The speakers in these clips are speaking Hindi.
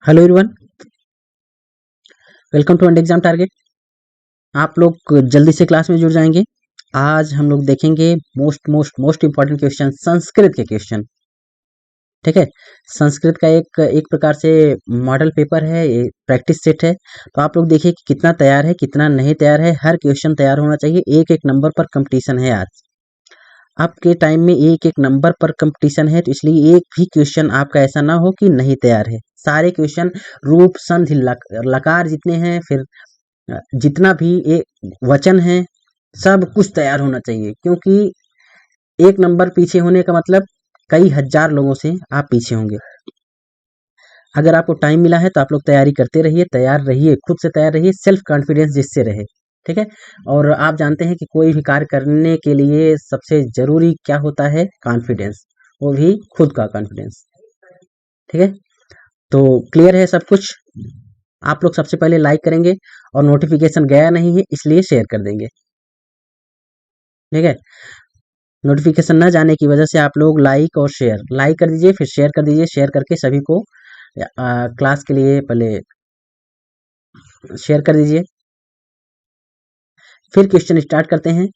Hello everyone, welcome to under exam target. आप लोग जल्दी से क्लास में जुड़ जाएंगे। आज हम लोग देखेंगे मोस्ट इम्पॉर्टेंट क्वेश्चन, संस्कृत के क्वेश्चन। ठीक है, संस्कृत का एक प्रकार से मॉडल पेपर है, ये प्रैक्टिस सेट है। तो आप लोग देखिए कि कितना तैयार है, कितना नहीं तैयार है। हर क्वेश्चन तैयार होना चाहिए। एक एक नंबर पर कंपटीशन है। आज आपके टाइम में एक एक नंबर पर कंपटीशन है, तो इसलिए एक भी क्वेश्चन आपका ऐसा ना हो कि नहीं तैयार है। सारे क्वेश्चन रूप संधि लकार जितने हैं, फिर जितना भी ये वचन है, सब कुछ तैयार होना चाहिए। क्योंकि एक नंबर पीछे होने का मतलब कई हजार लोगों से आप पीछे होंगे। अगर आपको टाइम मिला है तो आप लोग तैयारी करते रहिए, तैयार रहिए, खुद से तैयार रहिए, सेल्फ कॉन्फिडेंस जिससे रहे। ठीक है, और आप जानते हैं कि कोई भी कार्य करने के लिए सबसे जरूरी क्या होता है? कॉन्फिडेंस, वो भी खुद का कॉन्फिडेंस। ठीक है, तो क्लियर है सब कुछ। आप लोग सबसे पहले लाइक करेंगे और नोटिफिकेशन गया नहीं है इसलिए शेयर कर देंगे। ठीक है, नोटिफिकेशन न जाने की वजह से आप लोग लाइक कर दीजिए, फिर शेयर कर दीजिए। शेयर करके सभी को क्लास के लिए पहले शेयर कर दीजिए। फिर क्वेश्चन स्टार्ट करते हैं।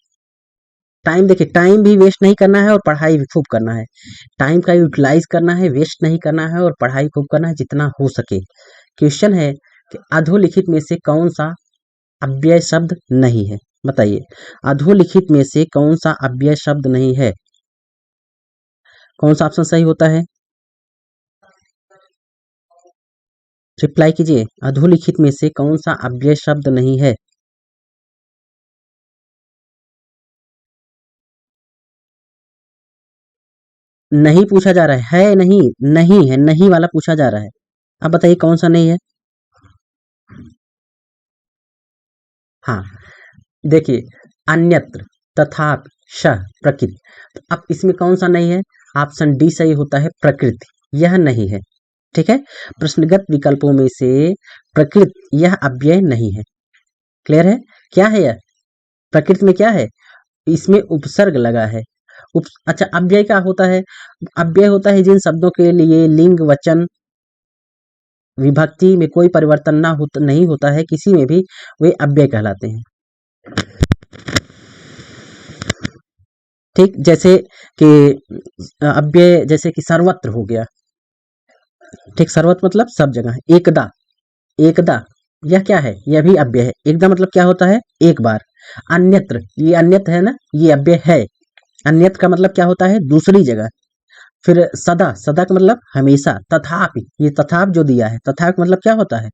टाइम देखिए, टाइम भी वेस्ट नहीं करना है और पढ़ाई भी खूब करना है। टाइम का यूटिलाइज करना है, वेस्ट नहीं करना है, और पढ़ाई खूब करना है जितना हो सके। क्वेश्चन है कि अधोलिखित में से कौन सा अव्यय शब्द नहीं है? बताइए, अधोलिखित में से कौन सा अव्यय शब्द नहीं है? कौन सा ऑप्शन सही होता है? रिप्लाई कीजिए, अधोलिखित में से कौन सा अव्यय शब्द नहीं है? नहीं पूछा जा रहा है नहीं, नहीं है, नहीं वाला पूछा जा रहा है। अब बताइए कौन सा नहीं है? हाँ, देखिए, अन्यत्र, तथापि, शः, प्रकृति। तो अब इसमें कौन सा नहीं है? ऑप्शन डी सही होता है, प्रकृति। यह नहीं है। ठीक है, प्रश्नगत विकल्पों में से प्रकृति यह अव्यय नहीं है। क्लियर है? क्या है यह? प्रकृति में क्या है? इसमें उपसर्ग लगा है। अच्छा, अव्यय क्या होता है? अव्यय होता है जिन शब्दों के लिए लिंग, वचन, विभक्ति में कोई परिवर्तन नहीं होता है किसी में भी, वे अव्यय कहलाते हैं। ठीक, जैसे कि अव्यय, जैसे कि सर्वत्र हो गया। ठीक, सर्वत्र मतलब सब जगह। एकदा, एकदा यह क्या है? यह भी अव्यय है। एकदा मतलब क्या होता है? एक बार। अन्यत्र, ये अन्यत्र है ना, ये अव्यय है। अन्यत्र का मतलब क्या होता है? दूसरी जगह। फिर सदा, सदा का मतलब हमेशा। तथापि, ये तथापि जो दिया है, तथापि का मतलब क्या होता है?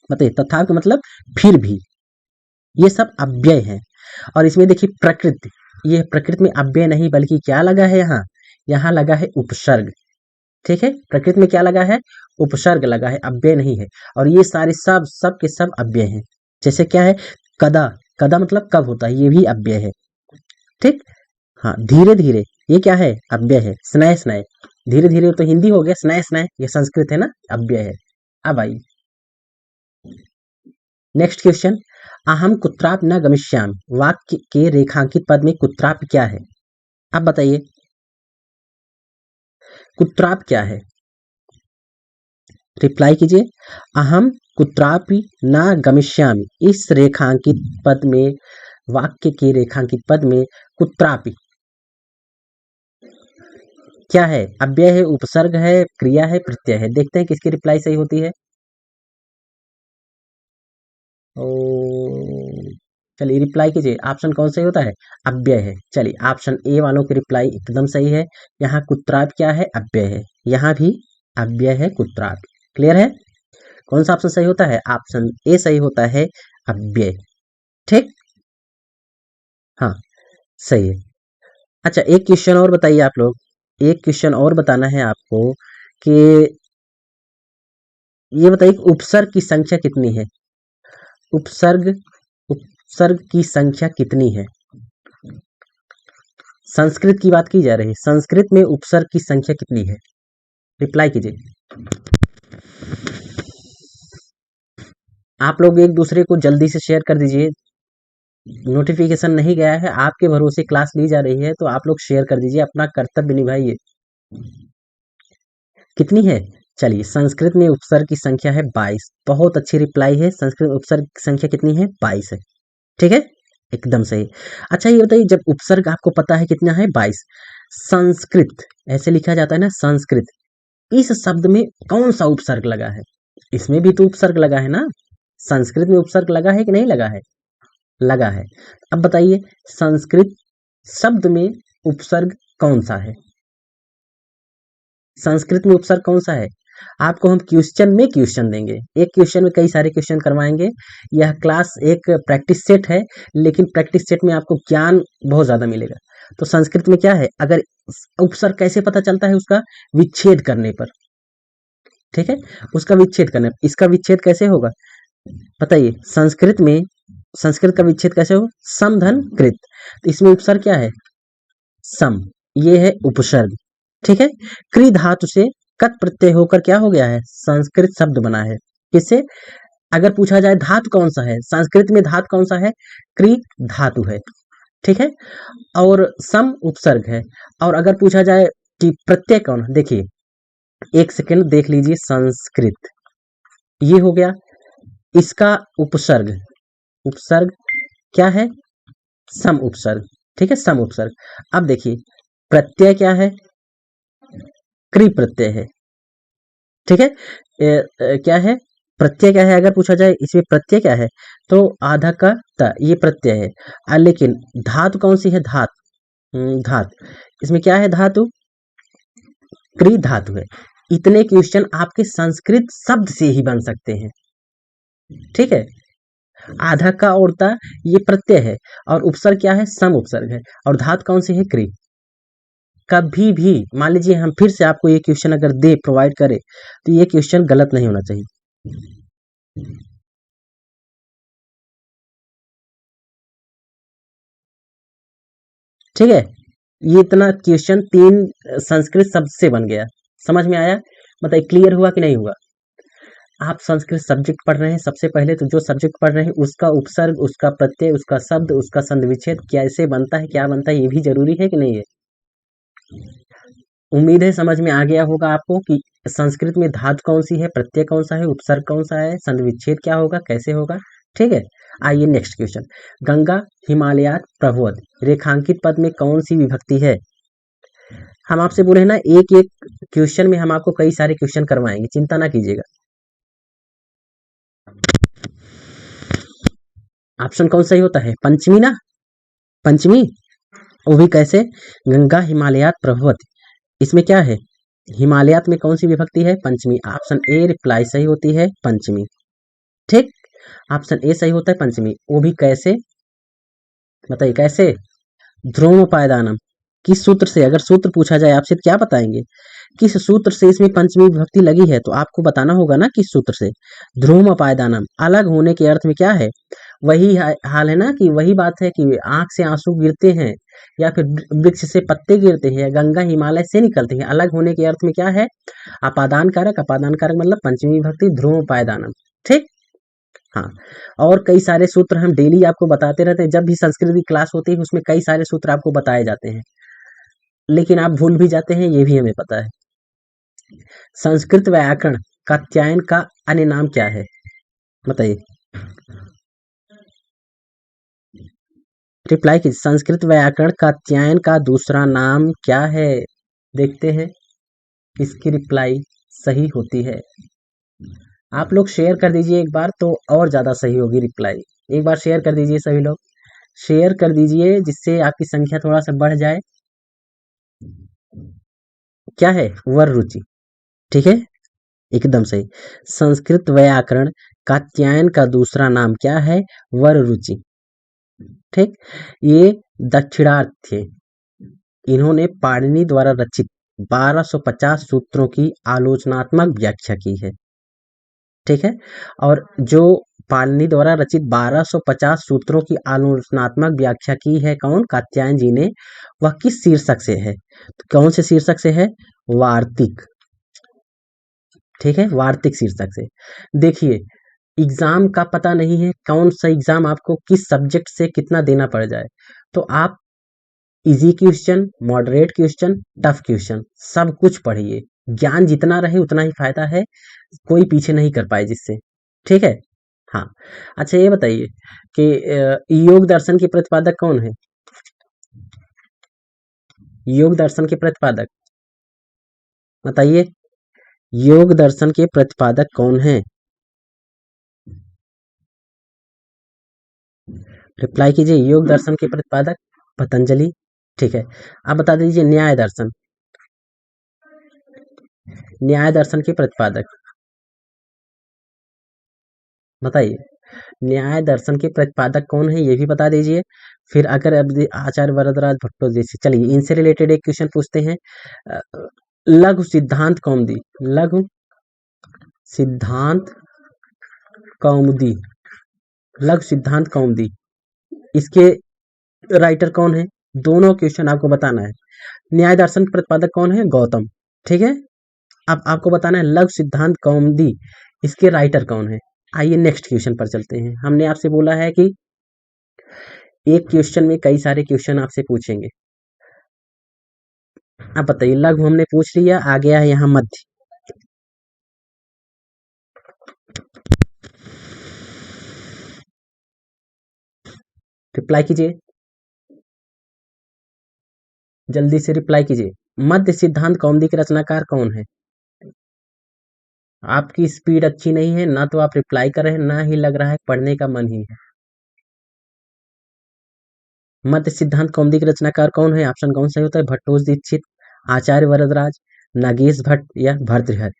बताइए, तथापि का मतलब फिर भी। ये सब अव्यय है। और इसमें देखिए प्रकृति, ये प्रकृति में अव्यय नहीं बल्कि क्या लगा है यहाँ? यहाँ लगा है उपसर्ग। ठीक है, प्रकृति में क्या लगा है? उपसर्ग लगा है, अव्यय नहीं है। और ये सारे सब के सब अव्यय हैं। जैसे क्या है? कदा, कदा मतलब कब होता है, ये भी अव्यय है। ठीक, हाँ, धीरे धीरे, ये क्या है? अव्यय है। स्नेह, स्नेह, धीरे धीरे तो हिंदी हो गया, स्नेह स्नेह ये संस्कृत है ना, अव्यय है। अब आइए नेक्स्ट क्वेश्चन। अहम कुत्राप न गमिष्यामि वाक्य के रेखांकित पद में कुत्राप क्या है? अब बताइए, कुत्राप क्या है? रिप्लाई कीजिए। अहम कुत्रापि न गमिष्यामि, इस रेखांकित पद में, वाक्य के रेखांकित पद में कुत्रापि क्या है? अव्यय है, उपसर्ग है, क्रिया है, प्रत्यय है। देखते हैं किसकी रिप्लाई सही होती है। ओ, चलिए रिप्लाई कीजिए, ऑप्शन कौन सही होता है? अव्यय है। चलिए, ऑप्शन ए वालों की रिप्लाई एकदम सही है। यहाँ कुत्राप क्या है? अव्यय है। यहाँ भी अव्यय है कुत्राप। क्लियर है? कौन सा ऑप्शन सही होता है? ऑप्शन ए सही होता है, अव्यय। ठीक, हाँ, सही है। अच्छा, एक क्वेश्चन और बताइए आप लोग। एक क्वेश्चन और बताना है आपको कि ये बताइए कि उपसर्ग की संख्या कितनी है? उपसर्ग, उपसर्ग की संख्या कितनी है? संस्कृत की बात की जा रही है, संस्कृत में उपसर्ग की संख्या कितनी है? रिप्लाई कीजिए। आप लोग एक दूसरे को जल्दी से शेयर कर दीजिए। नोटिफिकेशन नहीं गया है, आपके भरोसे क्लास ली जा रही है, तो आप लोग शेयर कर दीजिए, अपना कर्तव्य निभाइए। कितनी है? चलिए, संस्कृत में उपसर्ग की संख्या है 22। बहुत अच्छी रिप्लाई है, संस्कृत में उपसर्ग की संख्या कितनी है? 22 है। ठीक है, एकदम सही। अच्छा ये बताइए, जब उपसर्ग आपको पता है कितना है? 22। संस्कृत ऐसे लिखा जाता है ना, संस्कृत, इस शब्द में कौन सा उपसर्ग लगा है? इसमें भी तो उपसर्ग लगा है ना, संस्कृत में उपसर्ग लगा है कि नहीं लगा है? लगा है। अब बताइए, संस्कृत शब्द में उपसर्ग कौन सा है? संस्कृत में उपसर्ग कौन सा है? आपको हम क्वेश्चन में क्वेश्चन देंगे, एक क्वेश्चन में कई सारे क्वेश्चन करवाएंगे। यह क्लास एक प्रैक्टिस सेट है, लेकिन प्रैक्टिस सेट में आपको ज्ञान बहुत ज्यादा मिलेगा। तो संस्कृत में क्या है, अगर उपसर्ग कैसे पता चलता है? उसका विच्छेद करने पर। ठीक है, उसका विच्छेद करने पर। इसका विच्छेद कैसे होगा बताइए? संस्कृत का विच्छेद कैसे होगा? सम धन कृत। तो इसमें उपसर्ग क्या है? सम, ये है उपसर्ग। ठीक है, क्री धातु से कत प्रत्यय होकर क्या हो गया है? संस्कृत शब्द बना है। किससे? अगर पूछा जाए धातु कौन सा है, संस्कृत में धातु कौन सा है? क्री धातु है। ठीक है, और सम उपसर्ग है। और अगर पूछा जाए कि प्रत्यय कौन है, देखिए एक सेकेंड देख लीजिए, संस्कृत ये हो गया, इसका उपसर्ग, उपसर्ग क्या है? सम उपसर्ग। ठीक है, सम उपसर्ग। अब देखिए प्रत्यय क्या है? क्री प्रत्यय है। ठीक है, क्या है? प्रत्यय क्या है? अगर पूछा जाए इसमें प्रत्यय क्या है, तो आधा का त, ये प्रत्यय है। लेकिन धातु कौन सी है? धात, धात, इसमें क्या है? धातु क्री धातु है। इतने क्वेश्चन आपके संस्कृत शब्द से ही बन सकते हैं। ठीक है, आधा का और ता ये प्रत्यय है, और उपसर्ग क्या है? सम उपसर्ग है, और धातु कौन सी है? क्री। कभी भी मान लीजिए हम फिर से आपको ये क्वेश्चन अगर दे प्रोवाइड करें, तो ये क्वेश्चन गलत नहीं होना चाहिए। ठीक है, ये इतना क्वेश्चन 3 संस्कृत शब्द से बन गया। समझ में आया? बताइए क्लियर हुआ कि नहीं हुआ? आप संस्कृत सब्जेक्ट पढ़ रहे हैं, सबसे पहले तो जो सब्जेक्ट पढ़ रहे हैं उसका उपसर्ग, उसका प्रत्यय, उसका शब्द, उसका संधि विच्छेद कैसे बनता है, क्या बनता है, ये भी जरूरी है कि नहीं है? उम्मीद है समझ में आ गया होगा आपको कि संस्कृत में धातु कौन सी है, प्रत्यय कौन सा है, उपसर्ग कौन सा है, संधि विच्छेद क्या होगा, कैसे होगा। ठीक है, आइए नेक्स्ट क्वेश्चन। गंगा हिमालयात प्रभुवत रेखांकित पद में कौन सी विभक्ति है? हम आपसे बोले हैं ना, एक एक क्वेश्चन में हम आपको कई सारे क्वेश्चन करवाएंगे, चिंता ना कीजिएगा। ऑप्शन कौन सही होता है? पंचमी ना, पंचमी। वो भी कैसे? गंगा हिमालयात प्रभुवत, इसमें क्या है? हिमालयात में कौन सी विभक्ति है? पंचमी। ऑप्शन ए रिप्लाई सही होती है, पंचमी। ठीक, ऑप्शन ए सही होता है, पंचमी। वो भी कैसे बताइए? कैसे? ध्रुव पायदानम, किस सूत्र से? अगर सूत्र पूछा जाए आपसे तो क्या बताएंगे? किस सूत्र से इसमें पंचमी विभक्ति लगी है, तो आपको बताना होगा ना किस सूत्र से। ध्रुव पायदानम, अलग होने के अर्थ में क्या है? वही हाल है ना, कि वही बात है कि आंख से आंसू गिरते हैं, या फिर वृक्ष से पत्ते गिरते हैं, या गंगा हिमालय से निकलते हैं। अलग होने के अर्थ में क्या है? अपादान कारक, अपादान कारक मतलब पंचमी विभक्ति, ध्रुव पायदानम। ठीक, हाँ। और कई सारे सूत्र हम डेली आपको बताते रहते हैं, जब भी संस्कृत की क्लास होती है उसमें कई सारे सूत्र आपको बताए जाते हैं, लेकिन आप भूल भी जाते हैं, ये भी हमें पता है। संस्कृत व्याकरण कात्यायन का अन्य नाम क्या है? बताइए, रिप्लाई कीजिए। संस्कृत व्याकरण कात्यायन का दूसरा नाम क्या है? देखते हैं इसकी रिप्लाई सही होती है। आप लोग शेयर कर दीजिए एक बार, तो और ज्यादा सही होगी रिप्लाई। एक बार शेयर कर दीजिए, सभी लोग शेयर कर दीजिए, जिससे आपकी संख्या थोड़ा सा बढ़ जाए। क्या है? वर रुचि। ठीक है, एकदम सही। संस्कृत व्याकरण कात्यायन का दूसरा नाम क्या है? वर रुचि। ठीक, ये दक्षिणार्थ थे। इन्होंने पाणिनि द्वारा रचित 1250 सूत्रों की आलोचनात्मक व्याख्या की है। ठीक है, और जो पाणिनि द्वारा रचित 1250 सूत्रों की आलोचनात्मक व्याख्या की है कौन? कात्यायन जी ने। वह किस शीर्षक से है? तो कौन से शीर्षक से है? वार्तिक। ठीक है, वार्तिक शीर्षक से। देखिए, एग्जाम का पता नहीं है कौन सा एग्जाम आपको किस सब्जेक्ट से कितना देना पड़ जाए, तो आप easy question, moderate question, tough question सब कुछ पढ़िए। ज्ञान जितना रहे उतना ही फायदा है, कोई पीछे नहीं कर पाए जिससे। ठीक है। हाँ। अच्छा ये बताइए कि योग दर्शन के प्रतिपादक कौन है? योग दर्शन के प्रतिपादक बताइए, योग दर्शन के प्रतिपादक कौन है? रिप्लाई कीजिए। योग दर्शन के प्रतिपादक पतंजलि। ठीक है। आप बता दीजिए न्याय दर्शन, न्याय दर्शन के प्रतिपादक बताइए, न्याय दर्शन के प्रतिपादक कौन है ये भी बता दीजिए। फिर अगर अब आचार्य वरदराज भट्टोजीसी, चलिए इनसे रिलेटेड एक क्वेश्चन पूछते हैं। अ, लघु सिद्धांत कौमुदी, लघु सिद्धांत कौमुदी, लघु सिद्धांत कौमुदी, इसके राइटर कौन है? दोनों क्वेश्चन आपको बताना है। न्याय दर्शन प्रतिपादक कौन है? गौतम। ठीक है। अब आपको बताना है लघु सिद्धांत कौमुदी, इसके राइटर कौन है? आइए नेक्स्ट क्वेश्चन पर चलते हैं। हमने आपसे बोला है कि एक क्वेश्चन में कई सारे क्वेश्चन आपसे पूछेंगे। अब बताइए, लघु हमने पूछ लिया, आ गया है यहाँ मध्य। रिप्लाई कीजिए, जल्दी से रिप्लाई कीजिए। मध्य सिद्धांत कौमुदी के रचनाकार कौन है? आपकी स्पीड अच्छी नहीं है, ना तो आप रिप्लाई कर रहे हैं, ना ही लग रहा है पढ़ने का मन ही है। मध्य सिद्धांत कौमुदी के रचनाकार कौन है? ऑप्शन कौन सा होता है? भट्टोज दीक्षित, आचार्य वरदराज, नागेश भट्ट या भर्तृहरि।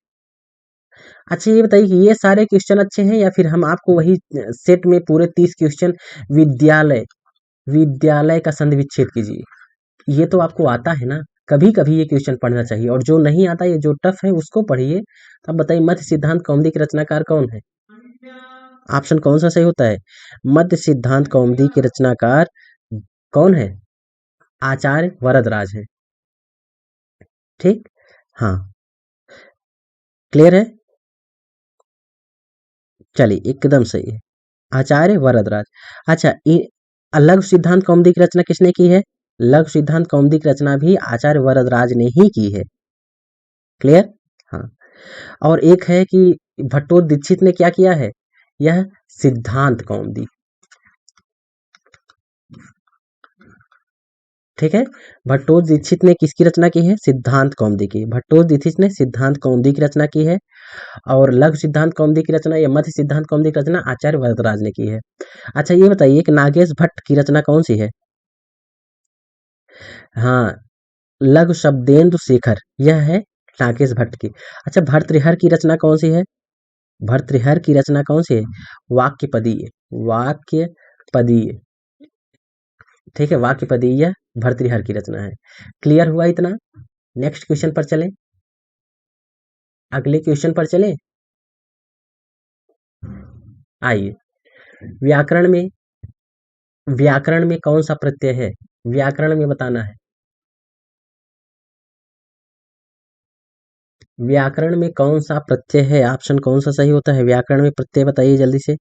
अच्छा ये बताइए कि ये सारे क्वेश्चन अच्छे हैं या फिर हम आपको वही सेट में पूरे 30 क्वेश्चन विद्यालय, विद्यालय का संधि विच्छेद कीजिए। ये तो आपको आता है ना, कभी कभी ये क्वेश्चन पढ़ना चाहिए, और जो नहीं आता, ये जो टफ है उसको पढ़िए। तो अब बताइए मध्य सिद्धांत कौमुदी के रचनाकार कौन है? ऑप्शन कौन सा सही होता है? मध्य सिद्धांत कौमुदी के रचनाकार कौन है? आचार्य वरदराज है। ठीक। हाँ, क्लियर है। चलिए एकदम सही है, आचार्य वरदराज। अच्छा, लघु सिद्धांत कौमुदी की रचना किसने की है? लघु सिद्धांत कौमुदी की रचना भी आचार्य वरदराज ने ही की है। क्लियर। हाँ। और एक है कि भट्टो दीक्षित ने क्या किया है? यह सिद्धांत कौमुदी। ठीक है। भट्टोज दीक्षित ने किसकी रचना की है? सिद्धांत कौमुदी की। भट्टोज दीक्षित ने सिद्धांत कौमुदी की रचना की है, और लघु सिद्धांत कौमुदी की रचना या मध्य सिद्धांत कौमुदी की रचना आचार्य वरदराज ने की है। अच्छा ये बताइए कि नागेश भट्ट की रचना कौन सी है? हाँ, लघु शब्देन्दु शेखर, यह है नागेश भट्ट की। अच्छा, भर्तृहरि की रचना कौन सी है? भर्तृहरि की रचना कौन सी है? वाक्य पदीय, वाक्य पदीय। ठीक है, वाक्य पदीय भर्तृहरि की रचना है। क्लियर हुआ इतना? नेक्स्ट क्वेश्चन पर चलें, अगले क्वेश्चन पर चलें। आइए, व्याकरण में, व्याकरण में कौन सा प्रत्यय है? व्याकरण में बताना है। व्याकरण में कौन सा प्रत्यय है? ऑप्शन कौन सा सही होता है? व्याकरण में प्रत्यय बताइए जल्दी से।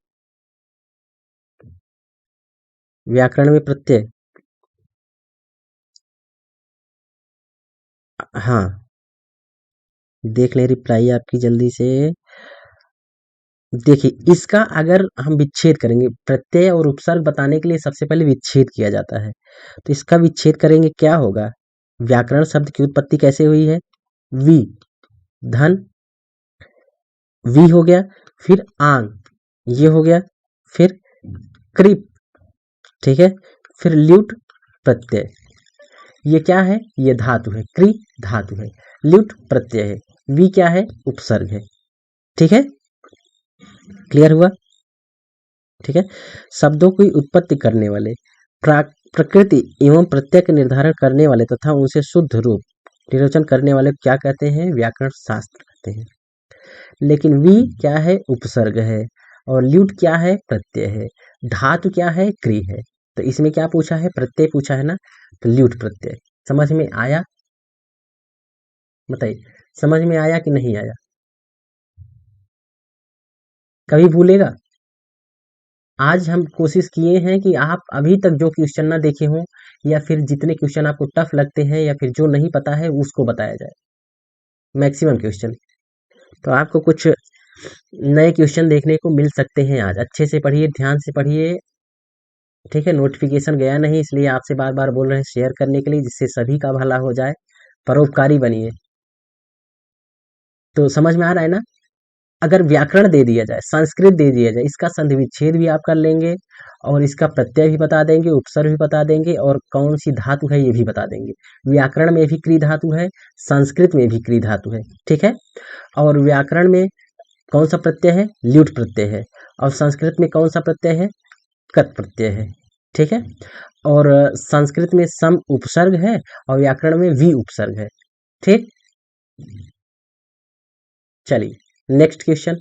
व्याकरण में प्रत्यय, हाँ, देख ले रिप्लाई आपकी जल्दी से। देखिए, इसका अगर हम विच्छेद करेंगे, प्रत्यय और उपसर्ग बताने के लिए सबसे पहले विच्छेद किया जाता है, तो इसका विच्छेद करेंगे क्या होगा? व्याकरण शब्द की उत्पत्ति कैसे हुई है? वी, धन, वी हो गया, फिर आंग, ये हो गया, फिर कृप, ठीक है, फिर ल्यूट प्रत्यय। ये क्या है? ये धातु है, क्री धातु है, ल्यूट प्रत्यय है, वी क्या है? उपसर्ग है। ठीक है, क्लियर हुआ? ठीक है। शब्दों की उत्पत्ति करने वाले, प्रकृति एवं प्रत्यय का निर्धारण करने वाले तथा उनसे शुद्ध रूप निर्वचन करने वाले क्या कहते हैं? व्याकरण शास्त्र कहते हैं। लेकिन वी क्या है? उपसर्ग है, और ल्यूट क्या है? प्रत्यय है, धातु क्या है? क्री है। तो इसमें क्या पूछा है? प्रत्यय पूछा है ना, तो ल्यूट प्रत्यय। समझ में आया? बताइए, समझ में आया कि नहीं आया? कभी भूलेगा? आज हम कोशिश किए हैं कि आप अभी तक जो क्वेश्चन ना देखे हों, या फिर जितने क्वेश्चन आपको टफ लगते हैं या फिर जो नहीं पता है उसको बताया जाए। Maximum question. तो आपको कुछ नए क्वेश्चन देखने को मिल सकते हैं आज। अच्छे से पढ़िए, ध्यान से पढ़िए, ठीक है। नोटिफिकेशन गया नहीं, इसलिए आपसे बार बार बोल रहे हैं शेयर करने के लिए, जिससे सभी का भला हो जाए। परोपकारी बनिए। तो समझ में आ रहा है ना। अगर व्याकरण दे दिया जाए, संस्कृत दे दिया जाए, इसका संधि विच्छेद भी आप कर लेंगे, और इसका प्रत्यय भी बता देंगे, उपसर्ग भी बता देंगे, और कौन सी धातु है ये भी बता देंगे। व्याकरण में भी क्री धातु है, संस्कृत में भी क्री धातु है, ठीक है। और व्याकरण में कौन सा प्रत्यय है? ल्यूट प्रत्यय है। और संस्कृत में कौन सा प्रत्यय है? कत प्रत्यय है, ठीक है। और संस्कृत में सम उपसर्ग है, और व्याकरण में वी उपसर्ग है, ठीक। चलिए नेक्स्ट क्वेश्चन।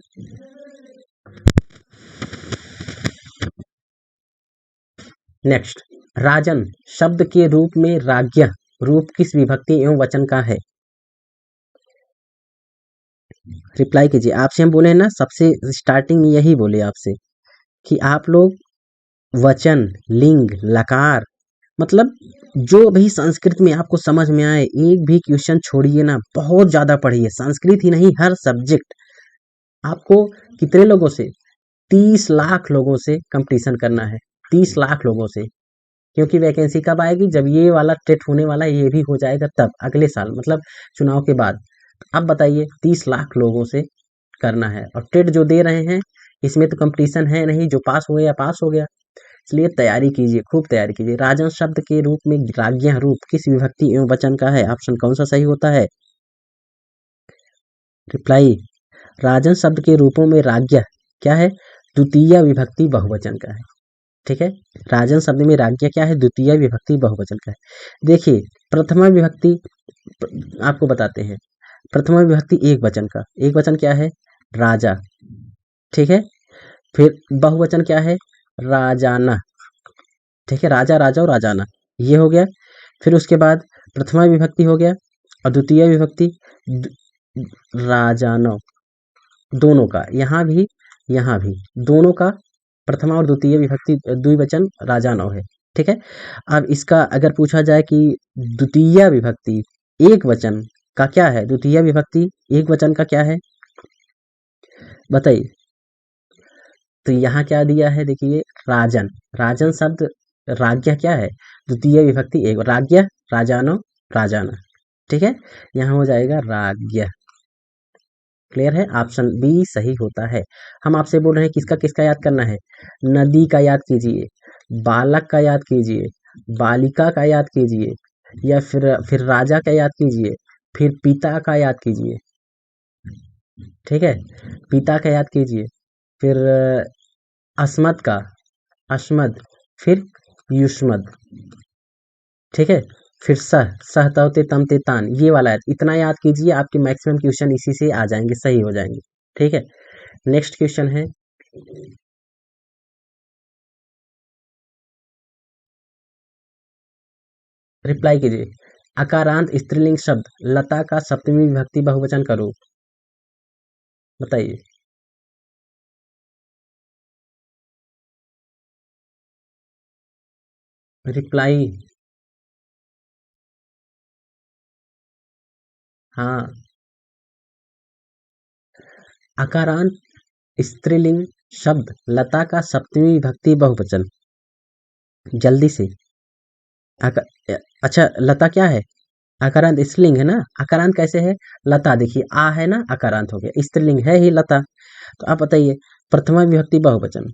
नेक्स्ट, राजन शब्द के रूप में राज्ञ रूप किस विभक्ति एवं वचन का है? रिप्लाई कीजिए। आपसे हम बोले हैं ना, सबसे स्टार्टिंग में यही बोले आपसे कि आप लोग वचन, लिंग, लकार, मतलब जो भी संस्कृत में आपको समझ में आए, एक भी क्वेश्चन छोड़िए ना, बहुत ज्यादा पढ़िए। संस्कृत ही नहीं, हर सब्जेक्ट। आपको कितने लोगों से? 30 लाख लोगों से कंपटीशन करना है, 30 लाख लोगों से। क्योंकि वैकेंसी कब आएगी? जब ये वाला टेट होने वाला है, ये भी हो जाएगा, तब अगले साल, मतलब चुनाव के बाद। अब बताइए, 30 लाख लोगों से करना है, और टेट जो दे रहे हैं इसमें तो कंपटीशन है नहीं, जो पास हो गया पास हो गया। इसलिए तैयारी कीजिए, खूब तैयारी कीजिए। राजन शब्द के रूप में राज्ञ रूप किस विभक्ति एवं वचन का है? ऑप्शन कौन सा सही होता है? रिप्लाई, राजन शब्द के रूपों में राज्ञ क्या है? द्वितीय विभक्ति बहुवचन का है, ठीक है। राजन शब्द में राज्ञ क्या है? द्वितीय विभक्ति बहुवचन का है। देखिए, प्रथमा विभक्ति आपको बताते हैं। प्रथमा विभक्ति एक वचन का, एक वचन क्या है? राजा, ठीक है। फिर बहुवचन क्या है? राजाना, ठीक है। राजा, राजा और राजाना, ये हो गया। फिर उसके बाद प्रथमा विभक्ति हो गया, और द्वितीय विभक्ति राजानो, दोनों का, यहाँ भी दोनों का प्रथमा और द्वितीय विभक्ति द्विवचन राजानो है, ठीक है। अब इसका अगर पूछा जाए कि द्वितीय विभक्ति एक वचन का क्या है? द्वितीय विभक्ति एक वचन का क्या है बताइए। तो यहाँ क्या दिया है? देखिए, राजन, राजन शब्द, राज्ञ क्या है? द्वितीय विभक्ति एक, राज्ञ, राजानो, राजाना, ठीक है। यहाँ हो जाएगा राज्ञ। क्लियर है? ऑप्शन बी सही होता है। हम आपसे बोल रहे हैं किसका किसका याद करना है? नदी का याद कीजिए, बालक का याद कीजिए, बालिका का याद कीजिए, या फिर राजा का याद कीजिए, फिर पिता का याद कीजिए, ठीक है। पिता का याद कीजिए, फिर अस्मद का, अस्मद, फिर युष्मद, ठीक है। फिर सहतवते तमते तान, ये वाला याद, इतना याद कीजिए, आपके मैक्सिमम क्वेश्चन इसी से आ जाएंगे, सही हो जाएंगे, ठीक है। नेक्स्ट क्वेश्चन है, रिप्लाई कीजिए। अकारांत स्त्रीलिंग शब्द लता का सप्तमी विभक्ति बहुवचन का रूप बताइए। रिप्लाई, हाँ। अकारांत स्त्रीलिंग शब्द लता का सप्तमी विभक्ति बहुवचन, जल्दी से। अक, अच्छा, लता क्या है? अकारांत स्त्रीलिंग है ना। अकारांत कैसे है? लता, देखिए आ है ना, अकारांत हो गया, स्त्रीलिंग है ही लता। तो आप बताइए, प्रथमा विभक्ति बहुवचन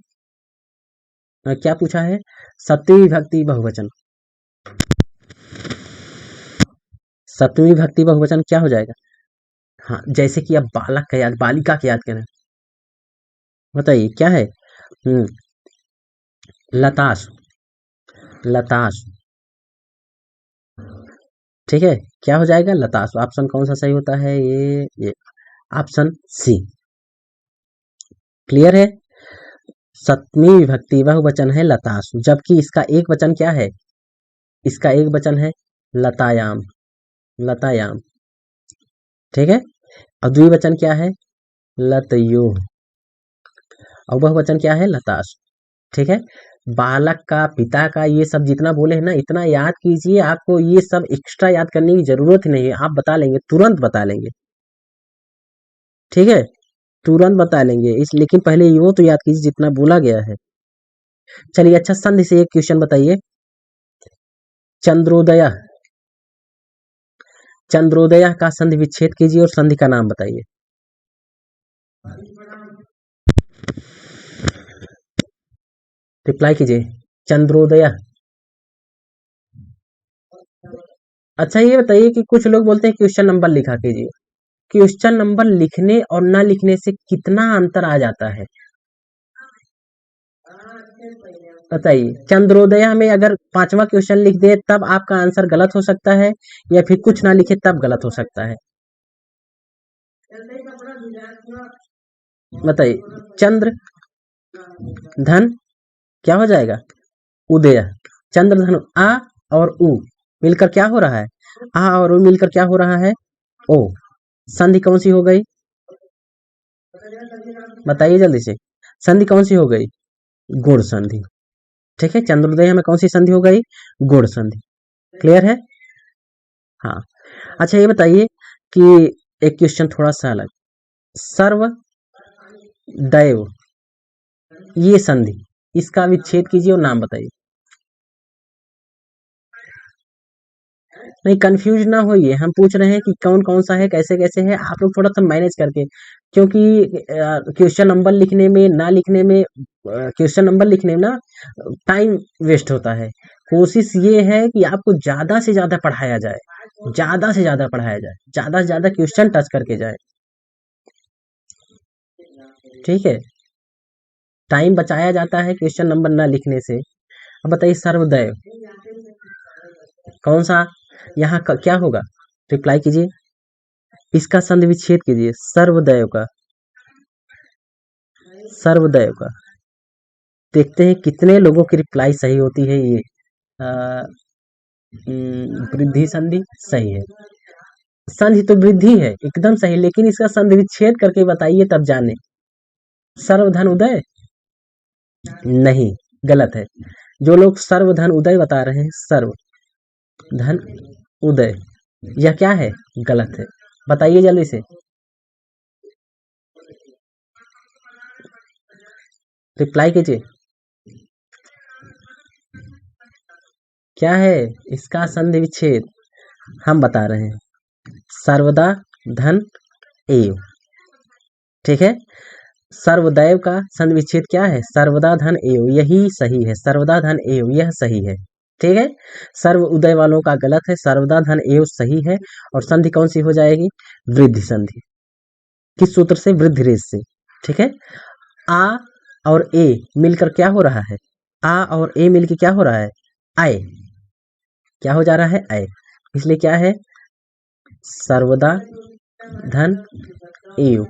क्या पूछा है? सप्तमी विभक्ति बहुवचन, सप्तमी विभक्ति बहुवचन क्या हो जाएगा? हाँ, जैसे कि अब बालक का याद, बालिका का याद करें, बताइए क्या है? हम्म, लताश, लताश, ठीक है। क्या हो जाएगा? लताश। ऑप्शन कौन सा सही होता है? ये ऑप्शन सी। क्लियर है? सप्तमी विभक्ति बहुवचन है लताश, जबकि इसका एक वचन क्या है? इसका एक वचन है लतायाम, लतायाम, ठीक है। और द्विवचन क्या है? लतयो, और बहुवचन क्या है? लताश, ठीक है। बालक का, पिता का, ये सब जितना बोले हैं ना, इतना याद कीजिए। आपको ये सब एक्स्ट्रा याद करने की जरूरत ही नहीं है, आप बता लेंगे, तुरंत बता लेंगे। ठीक है, तुरंत बता लेंगे इस, लेकिन पहले वो तो याद कीजिए जितना बोला गया है। चलिए अच्छा, संधि से एक क्वेश्चन बताइए। चंद्रोदय, चंद्रोदय का संधि विच्छेद कीजिए और संधि का नाम बताइए। रिप्लाई कीजिए। चंद्रोदय। अच्छा ये बताइए कि कुछ लोग बोलते हैं क्वेश्चन नंबर लिखा कीजिए। क्वेश्चन नंबर लिखने और ना लिखने से कितना अंतर आ जाता है बताइए। चंद्रोदय में अगर पांचवा क्वेश्चन लिख दे तब आपका आंसर गलत हो सकता है, या फिर कुछ ना लिखे तब गलत हो सकता है। बताइए। चंद्र धन क्या हो जाएगा? उदय। चंद्र धन आ और उ मिलकर क्या हो रहा है? आ और उ मिलकर क्या हो रहा है? ओ। संधि कौन सी हो गई? बताइए जल्दी से। संधि कौन सी हो गई? गुण संधि। ठीक है, चंद्रोदय में कौन सी संधि हो गई? गुण संधि। क्लियर है? हाँ। अच्छा ये बताइए कि एक क्वेश्चन थोड़ा सा अलग। सर्व दैव, ये संधि, इसका विच्छेद कीजिए और नाम बताइए। नहीं कंफ्यूज ना होइए, हम पूछ रहे हैं कि कौन कौन सा है, कैसे कैसे है, आप लोग थोड़ा सा मैनेज करके, क्योंकि क्वेश्चन नंबर लिखने में ना लिखने में, क्वेश्चन नंबर लिखने में ना टाइम वेस्ट होता है। कोशिश ये है कि आपको ज्यादा से ज्यादा पढ़ाया जाए, ज्यादा से ज्यादा पढ़ाया जाए, ज्यादा से ज्यादा क्वेश्चन टच करके जाए। ठीक है, टाइम बचाया जाता है क्वेश्चन नंबर ना लिखने से। अब बताइए सर्वोदय कौन सा, यहाँ का क्या होगा? रिप्लाई कीजिए। इसका संधि विच्छेद कीजिए। सर्वोदय का, सर्वोदय का। देखते हैं कितने लोगों की रिप्लाई सही होती है। ये वृद्धि संधि सही है। संधि तो वृद्धि है एकदम सही, लेकिन इसका संधि विच्छेद करके बताइए तब जाने। सर्वधन उदय नहीं, गलत है। जो लोग सर्वधन उदय बता रहे हैं, सर्वधन उदय, यह क्या है? गलत है। बताइए जल्दी से। रिप्लाई कीजिए। क्या है इसका संधि विच्छेद? हम बता रहे हैं, सर्वदा धन एव। ठीक है, सर्वदैव का संधि विच्छेद क्या है? सर्वदा धन एव, यही सही है। सर्वदा धन एव यह सही है। ठीक है, सर्व उदय वालों का गलत है, सर्वदा धन एव सही है। और संधि कौन सी हो जाएगी? वृद्धि संधि। किस सूत्र से? वृद्धि रेश से। ठीक है, आ और ए मिलकर क्या हो रहा है? आ और ए मिलकर क्या हो रहा है? आय। क्या हो जा रहा है? आय। इसलिए क्या है? सर्वदा धन एव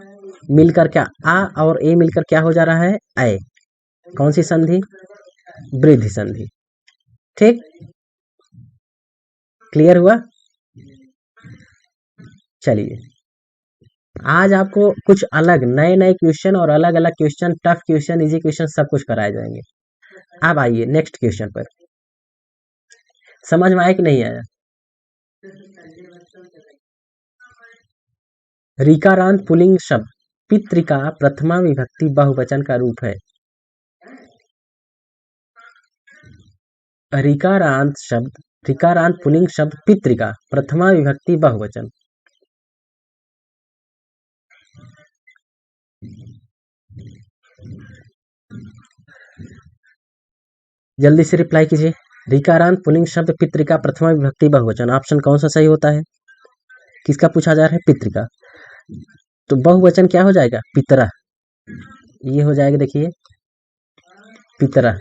मिलकर क्या, आ और ए मिलकर क्या हो जा रहा है? आय। कौन सी संधि? वृद्धि संधि। ठीक, क्लियर हुआ? चलिए, आज आपको कुछ अलग नए नए क्वेश्चन और अलग अलग question, tough question, easy question सब कुछ कराए जाएंगे। अब आइए नेक्स्ट क्वेश्चन पर। समझ में आया कि नहीं आया? ऋकारांत पुल्लिंग शब्द पितृ का प्रथमा विभक्ति बहुवचन का रूप है। ऋकारांत शब्द, ऋकारांत पुल्लिंग शब्द पितृ का प्रथमा विभक्ति बहुवचन। जल्दी से रिप्लाई कीजिए। ऋकारांत पुल्लिंग शब्द पितृ का प्रथमा विभक्ति बहुवचन, ऑप्शन कौन सा सही होता है? किसका पूछा जा रहा है? पितृ का। तो बहुवचन क्या हो जाएगा? पितरा। ये हो जाएगा, देखिए पितरा।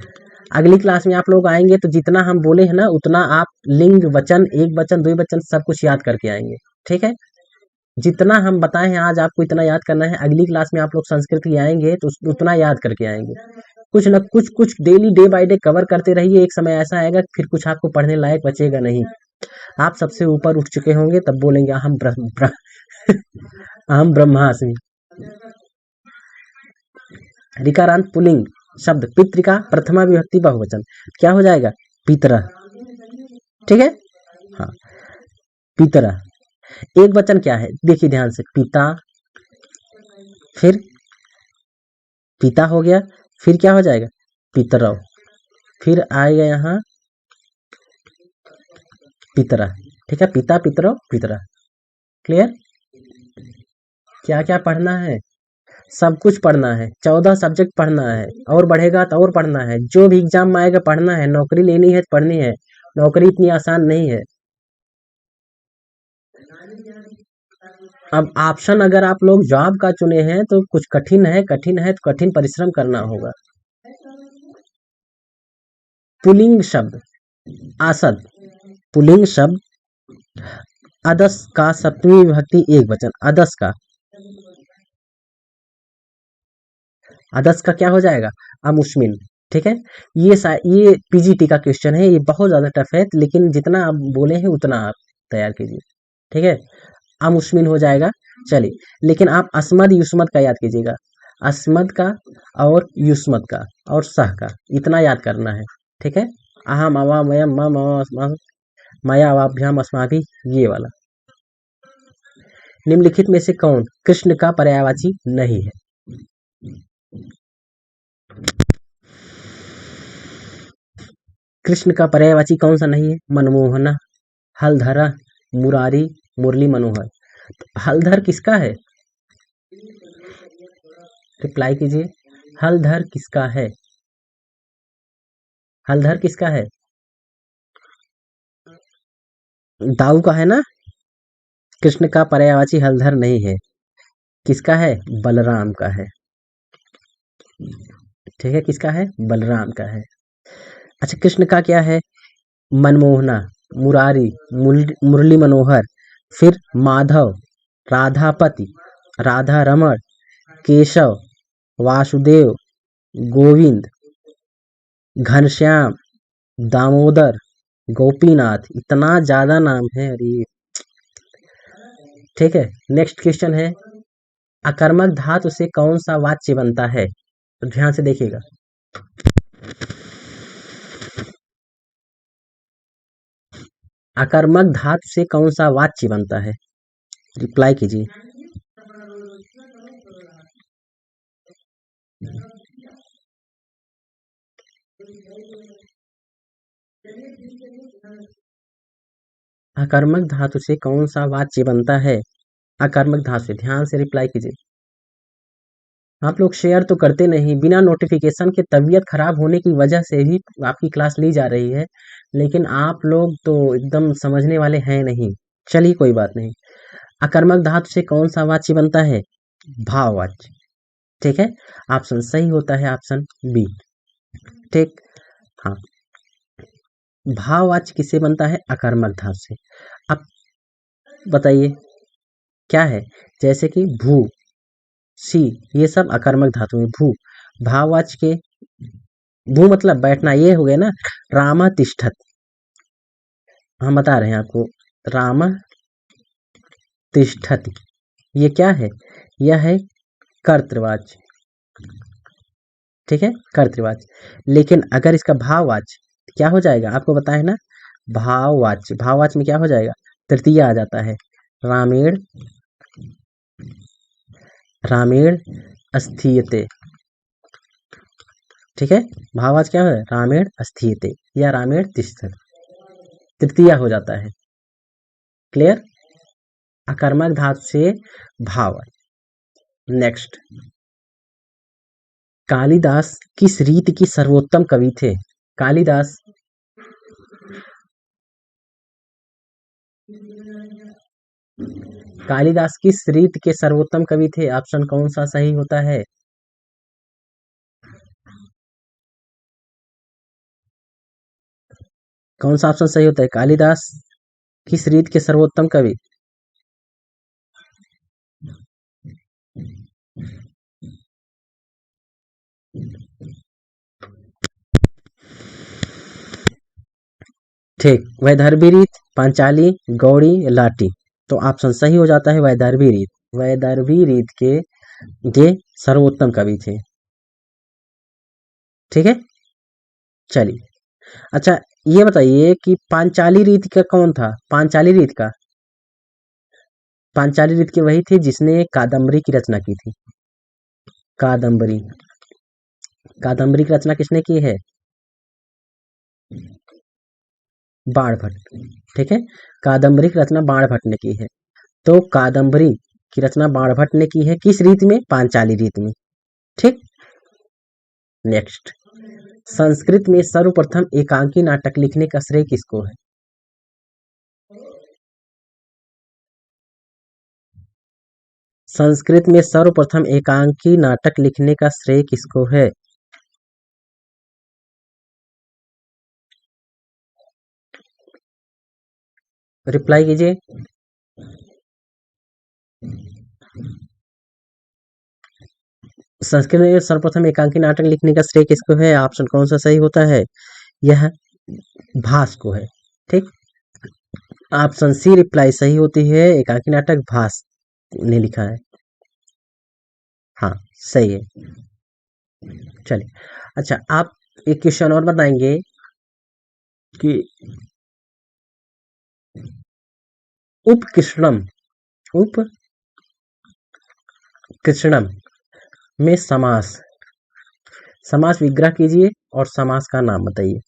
अगली क्लास में आप लोग आएंगे तो जितना हम बोले हैं ना उतना आप लिंग वचन, एक वचन, द्वि वचन सब कुछ याद करके आएंगे। ठीक है, जितना हम बताए हैं आज आपको इतना याद करना है। अगली क्लास में आप लोग संस्कृत की आएंगे तो उतना याद करके आएंगे। कुछ न कुछ कुछ daily day by day cover करते रहिए। एक समय ऐसा आएगा फिर कुछ आपको पढ़ने लायक बचेगा नहीं। आप सबसे ऊपर उठ चुके होंगे तब बोलेंगे हम हम ब्रह्मास्मि। ऋकारांत पुल्लिंग शब्द पितृ का प्रथमा विभक्ति बहुवचन क्या हो जाएगा? पितरा। ठीक है, हाँ पितरा। एक वचन क्या है? देखिए ध्यान से, पिता, फिर पिता हो गया, फिर क्या हो जाएगा, पितरव, फिर आएगा यहाँ पितरा। ठीक है, पिता पितरव पितरा। क्लियर? क्या क्या पढ़ना है, सब कुछ पढ़ना है, 14 सब्जेक्ट पढ़ना है, और बढ़ेगा तो और पढ़ना है, जो भी एग्जाम में आएगा पढ़ना है, नौकरी लेनी है तो पढ़नी है, नौकरी इतनी आसान नहीं है। अब ऑप्शन अगर आप लोग जॉब का चुने हैं तो कुछ कठिन है, कठिन है तो कठिन परिश्रम करना होगा। पुल्लिंग शब्द आसद, पुल्लिंग शब्द अदस का सप्तमी विभक्ति एक वचन, अदस का, अदस का क्या हो जाएगा, अमुस्मिन। ठीक है, ये पीजीटी का क्वेश्चन है, ये बहुत ज्यादा टफ है, लेकिन जितना आप बोले हैं उतना आप तैयार कीजिए। ठीक है, अमुस्मिन हो जाएगा। चलिए, लेकिन आप अस्मद युस्मद का याद कीजिएगा, अस्मद का और युस्मद का और सह का, इतना याद करना है। ठीक है, अहम अवा मयम मम मया अवाभ्याम अस्माभि, ये वाला। निम्नलिखित में से कौन कृष्ण का पर्यायवाची नहीं है? कृष्ण का पर्यायवाची कौन सा नहीं है? मनमोहना, हलधरा, मुरारी, मुरली मनोहर। तो हलधर किसका है? रिप्लाई कीजिए, हलधर किसका है? हलधर किसका है? दाऊ का है ना। कृष्ण का पर्यायवाची हलधर नहीं है, किसका है? बलराम का है। ठीक है, किसका है? बलराम का है। अच्छा, कृष्ण का क्या है? मनमोहना, मुरारी, मुरली मनोहर, फिर माधव, राधापति, राधा रमण, केशव, वासुदेव, गोविंद, घनश्याम, दामोदर, गोपीनाथ, इतना ज्यादा नाम है। अरे ठीक है, नेक्स्ट क्वेश्चन है, अकर्मक धातु से कौन सा वाच्य बनता है? तो ध्यान से देखिएगा, अकर्मक धातु से कौन सा वाच्य बनता है? रिप्लाई कीजिए। अकर्मक धातु से कौन सा वाच्य बनता है? अकर्मक धातु से, ध्यान से रिप्लाई कीजिए। आप लोग शेयर तो करते नहीं, बिना नोटिफिकेशन के, तबीयत खराब होने की वजह से ही आपकी क्लास ली जा रही है, लेकिन आप लोग तो एकदम समझने वाले हैं नहीं। चलिए, कोई बात नहीं। अकर्मक धातु से कौन सा वाच्य बनता है? भाववाच्य। ठीक है, ऑप्शन सही होता है ऑप्शन बी। ठीक, हाँ, भाववाच्य किससे बनता है? अकर्मक धातु से। अब बताइए क्या है, जैसे कि भू, सी, ये सब अकर्मक धातु है। भू, भाववाच्य के, भू मतलब बैठना, ये हो गया ना। राम तिष्ठत, हम बता रहे हैं आपको, राम तिष्ठति, ये क्या है? यह है कर्तृवाच्य। ठीक है, कर्तृवाच्य। लेकिन अगर इसका भाववाच्य क्या हो जाएगा, आपको बताए ना, भाववाच्य, भाववाच्य में क्या हो जाएगा? तृतीया आ जाता है, रामेण, रामेण अस्थीयते। ठीक है, भाववाच्य क्या है? रामेण अस्थीयते या रामेण तिष्ठत, तृतीया हो जाता है। क्लियर? अकर्मक धातु से भाववाच्य। नेक्स्ट, कालिदास किस रीत की सर्वोत्तम कवि थे? कालिदास कालिदास किस रीत के सर्वोत्तम कवि थे? ऑप्शन कौन सा सही होता है? कौन सा ऑप्शन सही होता है? कालिदास किस रीत के सर्वोत्तम कवि? ठीक, वैदर्भी रीत, पांचाली, गौड़ी, लाटी। तो ऑप्शन सही हो जाता है वैदर्भी रीत। वैदर्भी रीत के ये सर्वोत्तम कवि थे। ठीक है, चलिए। अच्छा, ये बताइए कि पांचाली रीत का कौन था? पांचाली रीत का, पांचाली रीत के वही थे जिसने कादम्बरी की रचना की थी। कादम्बरी। कादम्बरी की रचना किसने की है? बाणभट्ट। ठीक है, कादम्बरी की रचना बाणभट्ट ने की है। तो कादम्बरी की रचना बाणभट्ट ने की है किस रीत में? पांचाली रीत में। ठीक। नेक्स्ट, संस्कृत में सर्वप्रथम एकांकी नाटक लिखने का श्रेय किसको है? संस्कृत में सर्वप्रथम एकांकी नाटक लिखने का श्रेय किसको है? रिप्लाई कीजिए। संस्कृत में सर्वप्रथम एकांकी नाटक लिखने का श्रेय किसको है? ऑप्शन कौन सा सही होता है? यह भास को है। ठीक, ऑप्शन सी रिप्लाई सही होती है, एकांकी नाटक भास ने लिखा है। हाँ, सही है। चलिए, अच्छा आप एक क्वेश्चन और बताएंगे कि उपकृष्णम उपकृष्णम में समास समास विग्रह कीजिए और समास का नाम बताइए।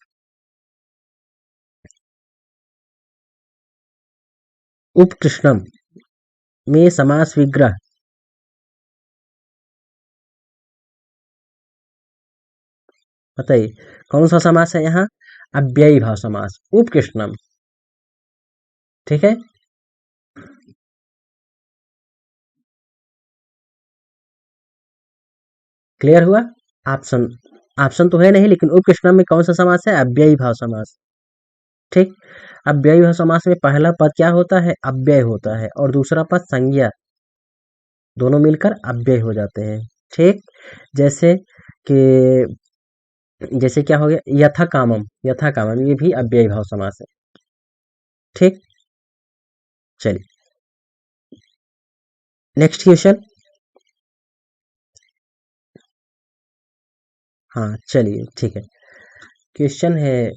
उपकृष्णम में समास विग्रह बताइए, कौन सा समास है यहाँ? अव्ययी भाव समास, उपकृष्णम। ठीक है, क्लियर हुआ? ऑप्शन ऑप्शन तो है नहीं, लेकिन उपकृष्णम में कौन सा समास है? अव्ययी भाव समास। ठीक, अव्ययी भाव समास में पहला पद क्या होता है? अव्यय होता है, और दूसरा पद संज्ञा, दोनों मिलकर अव्यय हो जाते हैं। ठीक, जैसे कि जैसे क्या हो गया? यथा कामम, यथा कामम ये भी अव्ययी भाव समास है। ठीक, चलिए नेक्स्ट क्वेश्चन। हाँ चलिए ठीक है, क्वेश्चन है,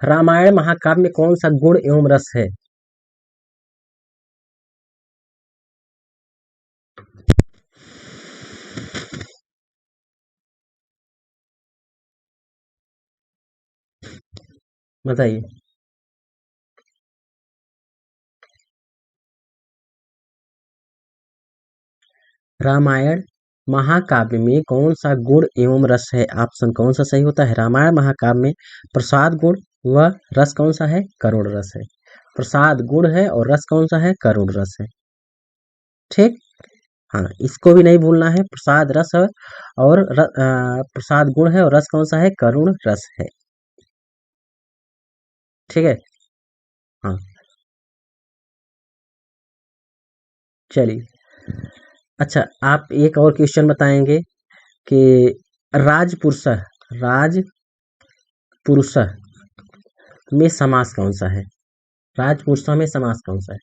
रामायण महाकाव्य में कौन सा गुण एवं रस है? बताइए। रामायण महाकाव्य में कौन सा गुण एवं रस है? ऑप्शन कौन सा सही होता है? रामायण महाकाव्य में प्रसाद गुण व रस कौन सा है? करुण रस है। प्रसाद गुण है और रस कौन सा है? करुण रस है। ठीक, हाँ इसको भी नहीं भूलना है, प्रसाद रस है और प्रसाद गुण है और रस कौन सा है? करुण रस है। ठीक है, हाँ चलिए, अच्छा आप एक और क्वेश्चन बताएंगे कि राजपुरुष राजपुरुष में समास कौन सा है? राजपुरुष में समास कौन सा है?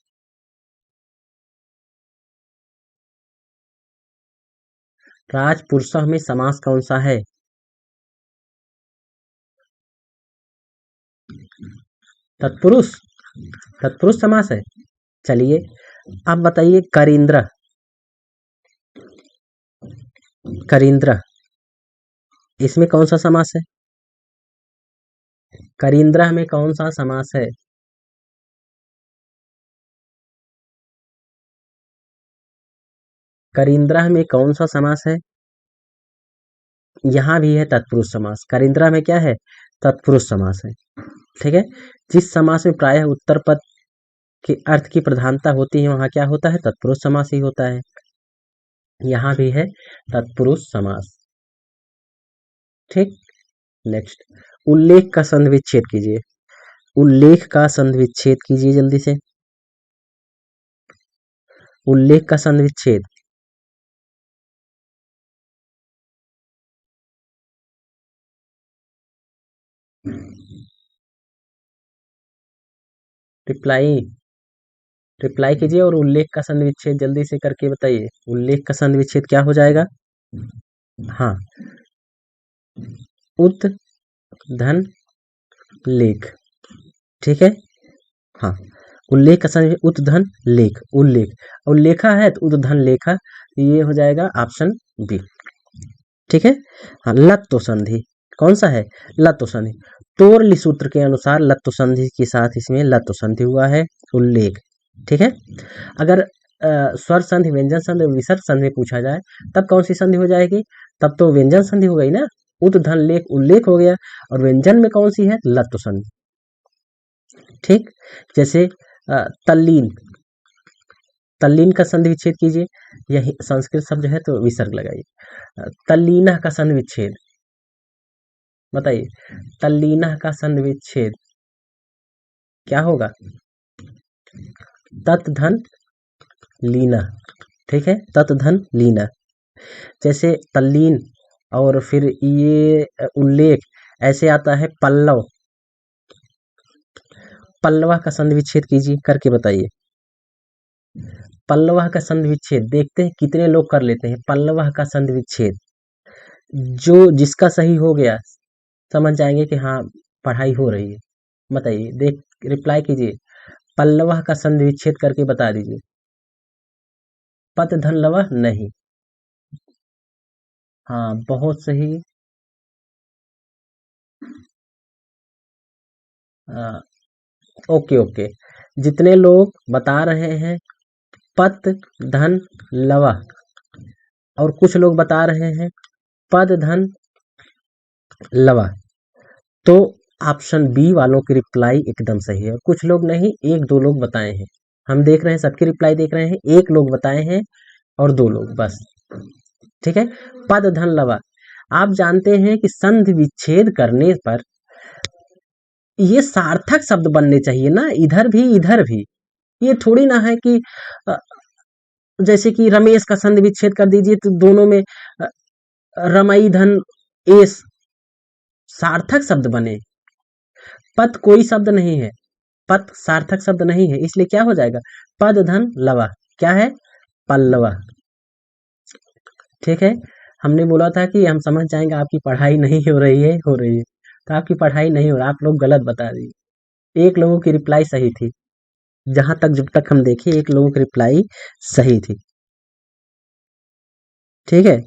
राजपुरुष में समास कौन सा है? तत्पुरुष, तत्पुरुष समास है। चलिए आप बताइए, करींद्र, करींद्र इसमें कौन सा समास है? करींद्र में कौन सा समास है? करींद्र में कौन सा समास है? यहाँ भी है तत्पुरुष समास, करींद्र में क्या है? तत्पुरुष समास है। ठीक है, जिस समास में प्रायः उत्तर पद के अर्थ की प्रधानता होती है वहां क्या होता है? तत्पुरुष समास ही होता है। यहाँ भी है तत्पुरुष समास। ठीक, नेक्स्ट, उल्लेख का संधि विच्छेद कीजिए। उल्लेख का संधि विच्छेद कीजिए जल्दी से। उल्लेख का संधि विच्छेद। रिप्लाई रिप्लाई कीजिए और उल्लेख का संधि विच्छेद जल्दी से करके बताइए। उल्लेख का संधि विच्छेद क्या हो जाएगा? हाँ, उत धन लेख। ठीक है, हाँ उल्लेख का संधि उद्धन लेख, उल्लेख, उल्लेखा है तो उद्धन लेखा, ये हो जाएगा ऑप्शन बी। ठीक है। हाँ, लत्तो संधि कौन सा है? लत्तो संधि। तोरली सूत्र के अनुसार लत्तो संधि के साथ इसमें लत्तो संधि हुआ है, उल्लेख। ठीक है। अगर स्वर संधि, व्यंजन संधि, विसर्ग संधि पूछा जाए तब कौन सी संधि हो जाएगी? तब तो व्यंजन संधि हो गई ना, उद्धन लेख उल्लेख हो गया, और व्यंजन में कौन सी है? लत्तो संधि। ठीक। जैसे तल्लीन, तल्लीन का संधि विच्छेद कीजिए, यही संस्कृत शब्द है तो विसर्ग लगाइए। तल्लीना का संधि विच्छेद बताइए, तल्लीना का संधि विच्छेद क्या होगा? तत् धन लीना। ठीक है, तत् धन लीना। जैसे तल्लीन और फिर ये उल्लेख, ऐसे आता है पल्लव, पल्लवा का संधि विच्छेद कीजिए, करके बताइए। पल्लवा का संधि विच्छेद देखते हैं कितने लोग कर लेते हैं। पल्लवा का संधि विच्छेद, जो जिसका सही हो गया समझ जाएंगे कि हाँ पढ़ाई हो रही है। बताइए, देख रिप्लाई कीजिए, पल्लवा का संधि विच्छेद करके बता दीजिए। पत धन लवा नहीं। हाँ, बहुत सही। ओके ओके, जितने लोग बता रहे हैं पत धन लवा, और कुछ लोग बता रहे हैं पद धन लवा, तो ऑप्शन बी वालों की रिप्लाई एकदम सही है। कुछ लोग नहीं, एक दो लोग बताए हैं, हम देख रहे हैं सबकी रिप्लाई देख रहे हैं, एक लोग बताए हैं और दो लोग बस। ठीक है, पद धन लवा। आप जानते हैं कि संधि विच्छेद करने पर ये सार्थक शब्द बनने चाहिए ना, इधर भी इधर भी। ये थोड़ी ना है कि जैसे कि रमेश का संधि विच्छेद कर दीजिए तो दोनों में रमई धन एस सार्थक शब्द बने। पद कोई शब्द नहीं है, पद सार्थक शब्द नहीं है, इसलिए क्या हो जाएगा? पद धन लवा, क्या है? पल्लवा। ठीक है, हमने बोला था कि हम समझ जाएंगे आपकी पढ़ाई नहीं हो रही है, हो रही है, तो आपकी पढ़ाई नहीं हो रहा, आप लोग गलत बता दिए। एक लोगों की रिप्लाई सही थी, जहां तक जब तक हम देखे एक लोगों की रिप्लाई सही थी। ठीक है,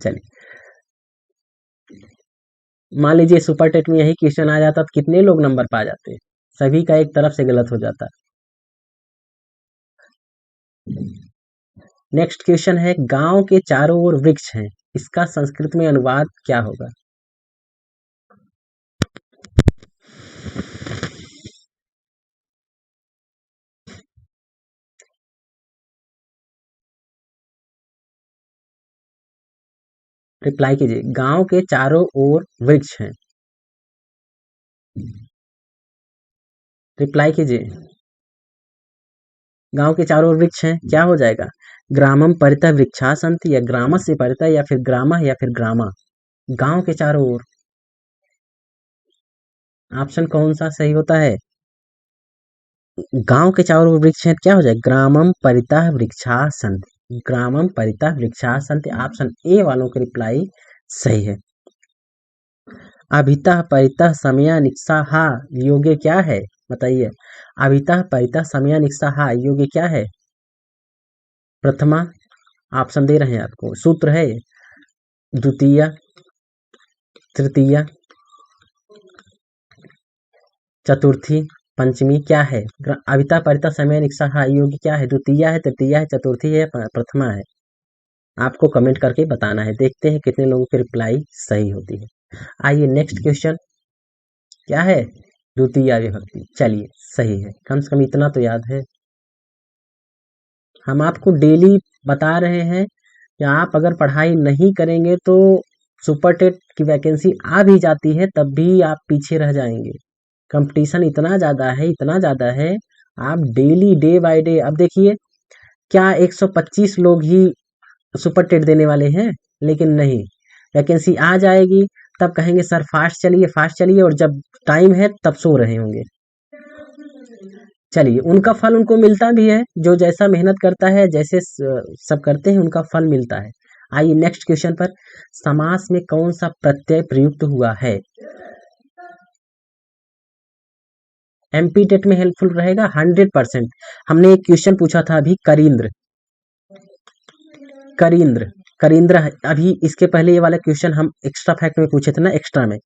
चलिए, मान लीजिए सुपर टेट में यही क्वेश्चन आ जाता तो कितने लोग नंबर पा जाते? सभी का एक तरफ से गलत हो जाता। नेक्स्ट क्वेश्चन है, गांव के चारों ओर वृक्ष हैं, इसका संस्कृत में अनुवाद क्या होगा? रिप्लाई कीजिए, गांव के चारों ओर वृक्ष हैं। रिप्लाई कीजिए, गांव के चारों ओर वृक्ष हैं, क्या हो जाएगा? ग्रामम परितः वृक्षा सन्ति, या ग्रामस्य परितः, या फिर ग्रामा, या फिर ग्रामा। गांव के चारों ओर, ऑप्शन कौन सा सही होता है? गांव के चारों ओर वृक्ष हैं, क्या हो जाएगा? ग्रामम परितः वृक्षा सन्ति, ग्रामम परितः वृक्षा सन्ति। ऑप्शन ए वालों की रिप्लाई सही है। अभितः परितः समया निक्साहा योग्य क्या है? बताइए, अभितः परितः समया निक्साहा योग्य क्या है? प्रथमा, ऑप्शन दे रहे हैं आपको, सूत्र है द्वितीय, तृतीय, चतुर्थी, पंचमी, क्या है? अभिता परिता समय निक्साहा योग्य क्या है? द्वितीय है, तृतीय है, चतुर्थी है, प्रथमा है? आपको कमेंट करके बताना है, देखते हैं कितने लोगों की रिप्लाई सही होती है। आइए नेक्स्ट क्वेश्चन, क्या है? द्वितीय विभक्ति। चलिए, सही है, कम से कम इतना तो याद है। हम आपको डेली बता रहे हैं कि आप अगर पढ़ाई नहीं करेंगे तो सुपर टेट की वैकेंसी आ भी जाती है तब भी आप पीछे रह जाएंगे। कंपटीशन इतना ज़्यादा है, इतना ज़्यादा है, आप डेली डे बाय डे, अब देखिए क्या 125 लोग ही सुपर टेट देने वाले हैं? लेकिन नहीं, वैकेंसी आ जाएगी तब कहेंगे सर फास्ट चलिए, और जब टाइम है तब सो रहे होंगे। चलिए, उनका फल उनको मिलता भी है, जो जैसा मेहनत करता है, जैसे सब करते हैं उनका फल मिलता है। आइए नेक्स्ट क्वेश्चन पर, समास में कौन सा प्रत्यय प्रयुक्त हुआ है? एमपी टेट में हेल्पफुल रहेगा 100%। हमने एक क्वेश्चन पूछा था अभी करिंद्र करिंद्र करिंद्र अभी इसके पहले ये वाला क्वेश्चन हम एक्स्ट्रा फैक्ट में पूछे थे ना, एक्स्ट्रा में।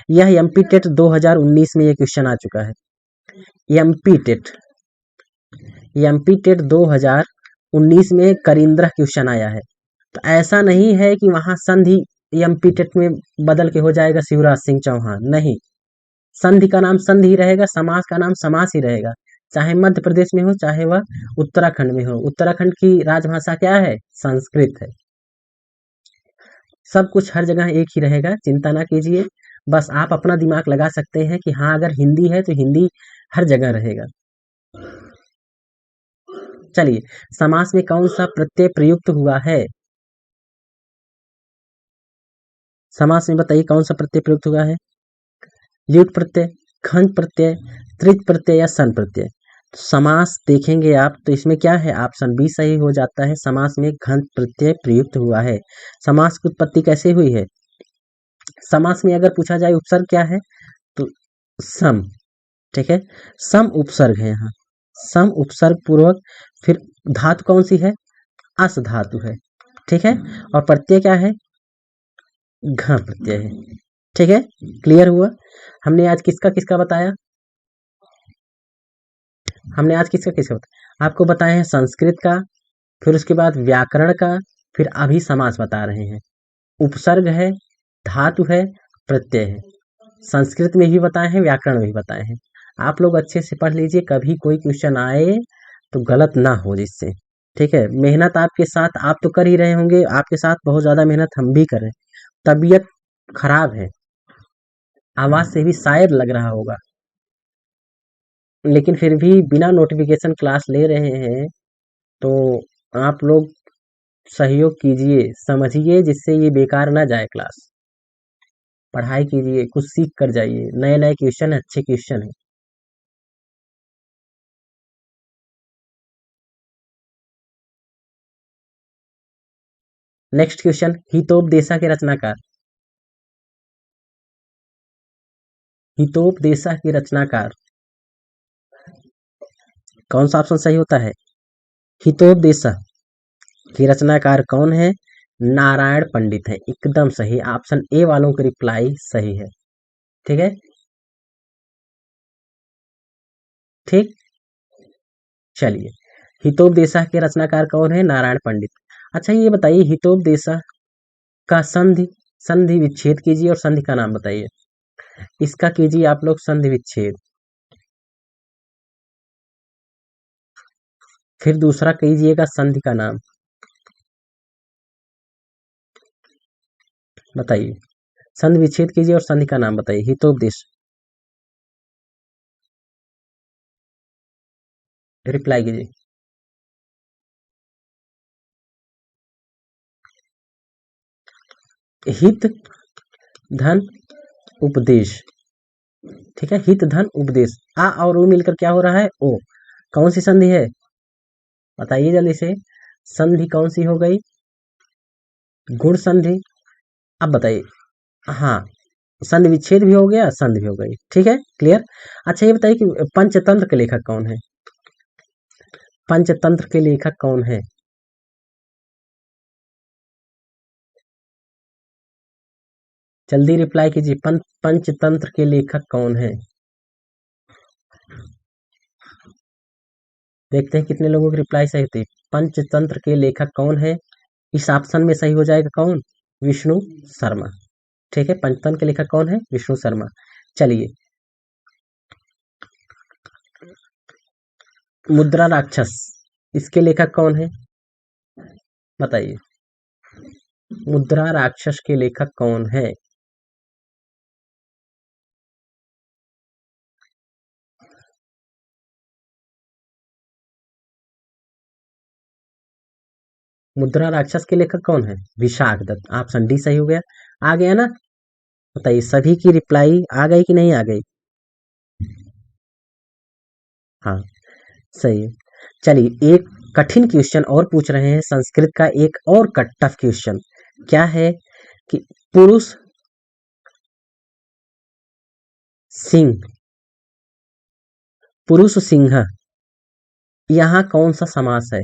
यह एमपी टेट 2019 में ये क्वेश्चन आ चुका है। एमपी टेट एमपी टेट 2019 में करिंद्र क्वेश्चन आया है। तो ऐसा नहीं है कि वहां संधि एमपी टेट में बदल के हो जाएगा शिवराज सिंह चौहान, नहीं। संधि का नाम संधि ही रहेगा, समास का नाम समास ही रहेगा, चाहे मध्य प्रदेश में हो चाहे वह उत्तराखंड में हो। उत्तराखंड की राजभाषा क्या है? संस्कृत है। सब कुछ हर जगह एक ही रहेगा, चिंता ना कीजिए। बस आप अपना दिमाग लगा सकते हैं कि हाँ अगर हिंदी है तो हिंदी हर जगह रहेगा। चलिए, समास में कौन सा प्रत्यय प्रयुक्त हुआ है? समास में बताइए कौन सा प्रत्यय प्रयुक्त हुआ है? ल्युट प्रत्यय, खंड प्रत्यय, तृतीय प्रत्यय या सन प्रत्यय? समास देखेंगे आप तो इसमें क्या है? ऑप्शन बी सही हो जाता है। समास में घंत प्रत्यय प्रयुक्त हुआ है। समास की उत्पत्ति कैसे हुई है? समास में अगर पूछा जाए उपसर्ग क्या है तो सम, ठीक है, सम उपसर्ग है यहाँ, सम उपसर्ग पूर्वक। फिर धातु कौन सी है? अस धातु है, ठीक है। और प्रत्यय क्या है? घ प्रत्यय है, ठीक है। क्लियर हुआ? हमने आज किसका किसका बताया? हमने आज किसका किसका बताया? आपको बताए हैं संस्कृत का, फिर उसके बाद व्याकरण का, फिर अभी समास बता रहे हैं। उपसर्ग है, धातु है, प्रत्यय है। संस्कृत में भी बताए हैं, व्याकरण में भी बताए हैं। आप लोग अच्छे से पढ़ लीजिए, कभी कोई क्वेश्चन आए तो गलत ना हो जिससे, ठीक है। मेहनत आपके साथ आप तो कर ही रहे होंगे, आपके साथ बहुत ज़्यादा मेहनत हम भी कर रहे हैं। तबीयत खराब है, आवाज़ से भी शायद लग रहा होगा, लेकिन फिर भी बिना नोटिफिकेशन क्लास ले रहे हैं, तो आप लोग सहयोग कीजिए, समझिए, जिससे ये बेकार ना जाए क्लास। पढ़ाई कीजिए, कुछ सीख कर जाइए, नए नए क्वेश्चन है, अच्छे क्वेश्चन है। नेक्स्ट क्वेश्चन, हितोपदेशा के रचनाकार। हितोपदेशा के रचनाकार कौन सा ऑप्शन सही होता है? हितोपदेशा के रचनाकार कौन है? नारायण पंडित है, एकदम सही। ऑप्शन ए वालों की रिप्लाई सही है, ठीक है। ठीक, चलिए, हितोपदेशा के रचनाकार कौन है? नारायण पंडित। अच्छा ये बताइए, हितोपदेशा का संधि संधि विच्छेद कीजिए और संधि का नाम बताइए। इसका कीजिए आप लोग संधि विच्छेद। फिर दूसरा कीजिएगा संधि का नाम बताइए। संधि विच्छेद कीजिए और संधि का नाम बताइए। हितोपदेश, रिप्लाई कीजिए। हित धन उपदेश, ठीक है, हित धन उपदेश। आ और ओ मिलकर क्या हो रहा है? ओ। कौन सी संधि है बताइए जल्दी से? संधि कौन सी हो गई? गुण संधि। अब बताइए। हाँ, संधि विच्छेद भी हो गया, संधि भी हो गई, ठीक है, क्लियर। अच्छा ये बताइए कि पंचतंत्र के लेखक कौन है? पंचतंत्र के लेखक कौन है? जल्दी रिप्लाई कीजिए। पंचतंत्र के लेखक कौन है? देखते हैं कितने लोगों की रिप्लाई सही होती है। पंचतंत्र के लेखक कौन है? इस ऑप्शन में सही हो जाएगा कौन? विष्णु शर्मा, ठीक है। पंचतंत्र के लेखक कौन है? विष्णु शर्मा। चलिए, मुद्रा राक्षस, इसके लेखक कौन है बताइए? मुद्रा राक्षस के लेखक कौन है? मुद्रा राक्षस के लेखक कौन है? विशाख दत्त। ऑप्शन डी सही हो गया। आ गया ना? बताइए, सभी की रिप्लाई आ गई कि नहीं आ गई? हाँ, सही है। चलिए, एक कठिन क्वेश्चन और पूछ रहे हैं संस्कृत का, एक और टफ क्वेश्चन। क्या है कि पुरुष सिंह पुरुष सिंह यहाँ कौन सा समास है?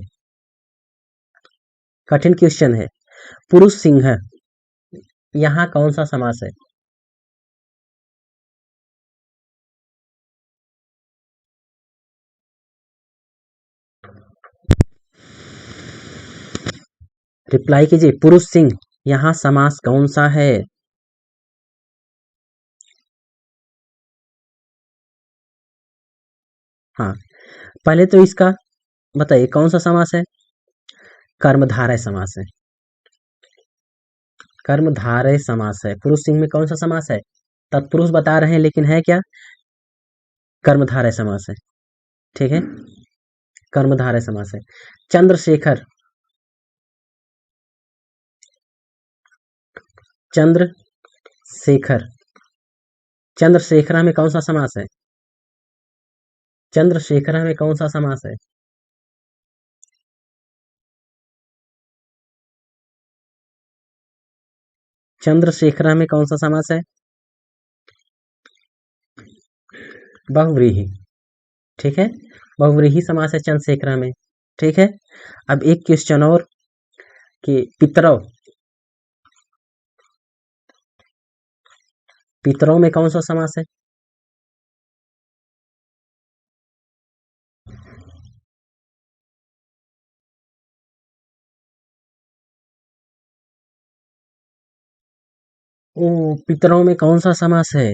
कठिन क्वेश्चन है। पुरुष सिंह यहाँ कौन सा समास है? रिप्लाई कीजिए। पुरुष सिंह यहाँ समास कौन सा है? हाँ, पहले तो इसका बताइए कौन सा समास है? कर्मधारय समास है। कर्मधारय समास है। पुरुष सिंह में कौन सा समास है? तत्पुरुष बता रहे हैं लेकिन है क्या? कर्मधारय समास है। ठीक है, कर्मधारय समास है। चंद्रशेखर, चंद्रशेखर, चंद्रशेखर में कौन सा समास है? चंद्रशेखर में कौन सा समास है? चंद्रशेखर में कौन सा समास है? बहुव्रीहि। ठीक है, बहुव्रीहि समास है चंद्रशेखर में। ठीक है, अब एक क्वेश्चन और कि पितरौ, पितरौ में कौन सा समास है? ओ, पितरौ में कौन सा समास है?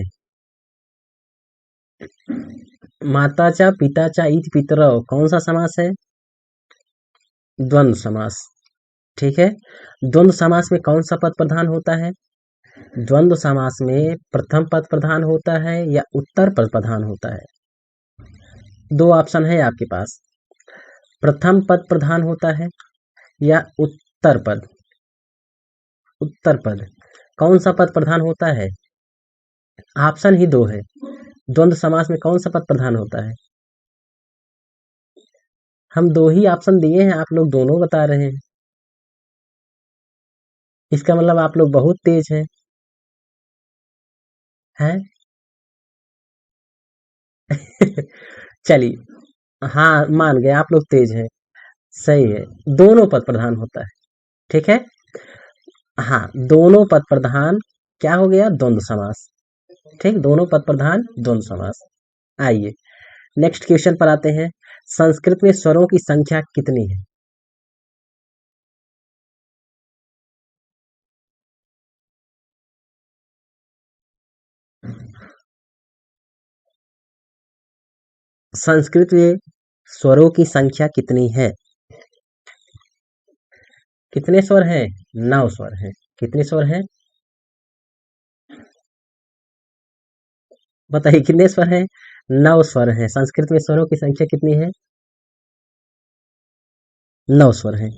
माताचा पिताचा इति पितरौ कौन सा समास है? द्वंद्व समास। ठीक है, द्वंद्व समास में कौन सा पद प्रधान होता है? द्वंद्व समास में प्रथम पद प्रधान होता है या उत्तर पद प्रधान होता है? दो ऑप्शन है आपके पास, प्रथम पद प्रधान होता है या उत्तर पद। उत्तर पद, कौन सा पद प्रधान होता है? ऑप्शन ही दो है। द्वंद्व समास में कौन सा पद प्रधान होता है? हम दो ही ऑप्शन दिए हैं, आप लोग दोनों बता रहे हैं। इसका मतलब आप लोग बहुत तेज हैं। हैं? चलिए, हाँ मान गए आप लोग तेज हैं। सही है, दोनों पद प्रधान होता है। ठीक है, हाँ दोनों पद प्रधान क्या हो गया? द्वंद्व समास। ठीक, दोनों पद प्रधान द्वंद्व समास। आइए नेक्स्ट क्वेश्चन पर आते हैं। संस्कृत में स्वरों की संख्या कितनी है? संस्कृत में स्वरों की संख्या कितनी है? कितने स्वर हैं? 9 स्वर हैं। कितने स्वर हैं? बताइए कितने स्वर हैं? 9 स्वर हैं। संस्कृत में स्वरों की संख्या कितनी है? 9 स्वर हैं।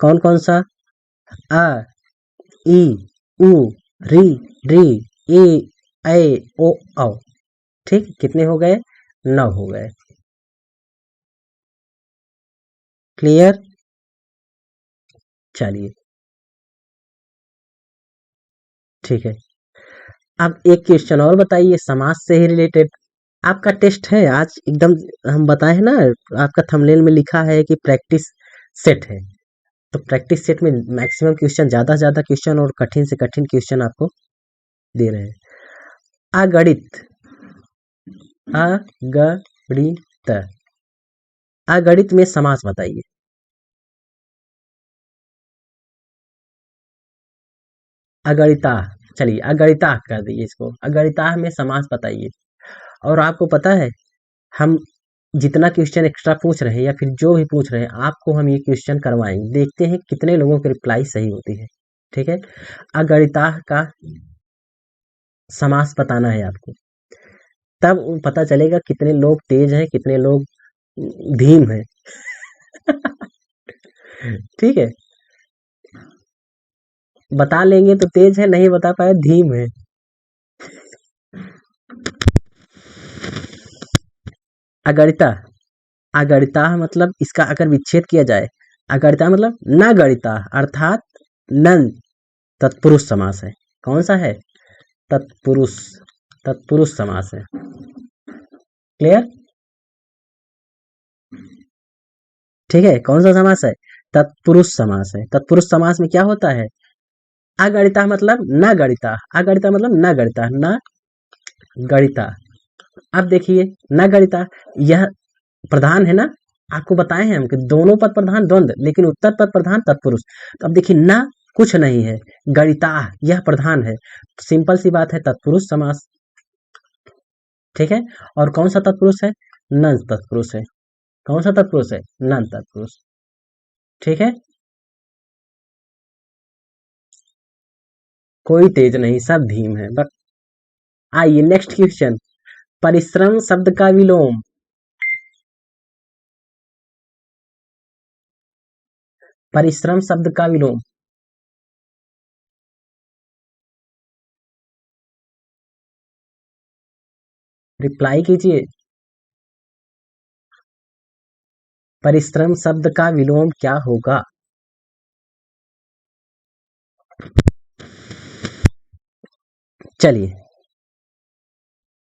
कौन कौन सा? अ, ई, उ, री, री, ए, ऐ, ओ, औ। ठीक, कितने हो गए? 9 हो गए। क्लियर? चलिए ठीक है, अब एक क्वेश्चन और बताइए समाज से ही रिलेटेड। आपका टेस्ट है आज एकदम, हम बताए हैं ना, आपका थंबनेल में लिखा है कि प्रैक्टिस सेट है, तो प्रैक्टिस सेट में मैक्सिमम क्वेश्चन, ज़्यादा से ज़्यादा क्वेश्चन और कठिन से कठिन क्वेश्चन आपको दे रहे हैं। अगणित, अगणित, अगणित में समास बताइए। अगणिता, चलिए अगणिता कर दीजिए इसको, अगणिता में समास बताइए। और आपको पता है, हम जितना क्वेश्चन एक्स्ट्रा पूछ रहे हैं या फिर जो भी पूछ रहे हैं, आपको हम ये क्वेश्चन करवाएंगे, देखते हैं कितने लोगों की रिप्लाई सही होती है। ठीक है, अगणिता का समास बताना है आपको, तब पता चलेगा कितने लोग तेज हैं, कितने लोग धीम हैं। ठीक है, बता लेंगे तो तेज है, नहीं बता पाए धीम है। अगणिता, अगणिता मतलब इसका अगर विच्छेद किया जाए, अगणिता मतलब न गणिता, अर्थात नन, तत्पुरुष समास है। कौन सा है? तत्पुरुष, तत्पुरुष समास है। क्लियर? ठीक है, कौन सा समास है? तत्पुरुष समास है। तत्पुरुष समास में क्या होता है? अगणिता मतलब न गणिता, अगणिता मतलब न गणिता, न गणिता। अब देखिए न गणिता, यह प्रधान है ना, आपको बताए हैं हम कि दोनों पद प्रधान द्वंद्व, लेकिन उत्तर पद प्रधान तत्पुरुष। तो अब देखिए न कुछ नहीं है, गणिता यह प्रधान है, सिंपल सी बात है, तत्पुरुष समास। ठीक है, और कौन सा तत्पुरुष है? नन तत्पुरुष है। कौन सा तत्पुरुष है? नन तत्पुरुष। ठीक है, कोई तेज नहीं, सब धीम है बस। आइए नेक्स्ट क्वेश्चन, परिश्रम शब्द का विलोम। परिश्रम शब्द का विलोम। रिप्लाई कीजिए। परिश्रम शब्द का विलोम क्या होगा? चलिए,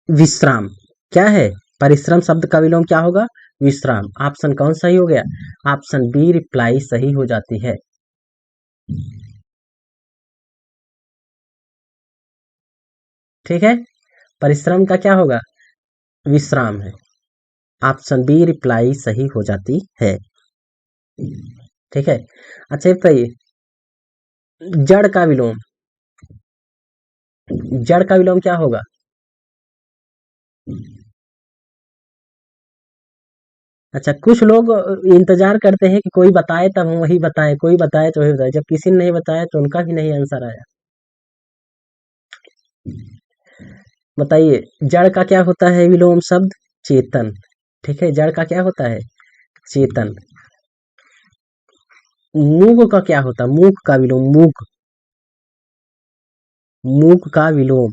विश्राम। क्या है? परिश्रम शब्द का विलोम क्या होगा? विश्राम। ऑप्शन कौन सही हो गया? ऑप्शन बी रिप्लाई सही हो जाती है। ठीक है, परिश्रम का क्या होगा? विश्राम है। ऑप्शन बी रिप्लाई सही हो जाती है। ठीक है, अच्छा ये बताइए, जड़ का विलोम। जड़ का विलोम क्या होगा? अच्छा, कुछ लोग इंतजार करते हैं कि कोई बताए तब हम वही बताएं, कोई बताए तो वही बताए, जब किसी ने नहीं बताया तो उनका भी नहीं आंसर आया। बताइए, जड़ का क्या होता है विलोम शब्द? चेतन। ठीक है, जड़ का क्या होता है? चेतन। मूक का क्या होता है? मूक का विलोम, मूक। मूक का विलोम,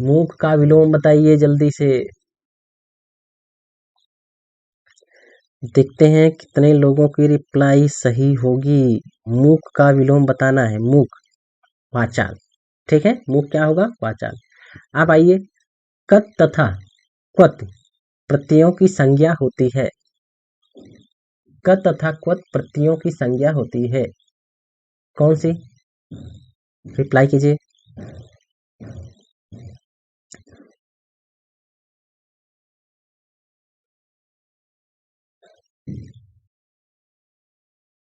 मूक का विलोम बताइए जल्दी से। देखते हैं कितने लोगों की रिप्लाई सही होगी। मूक का विलोम बताना है, मूक। वाचाल। ठीक है, मूक क्या होगा? वाचाल। अब आइए, कत तथा क्वत प्रत्ययों की संज्ञा होती है। कत तथा क्वत प्रत्ययों की संज्ञा होती है, कौन सी? रिप्लाई कीजिए।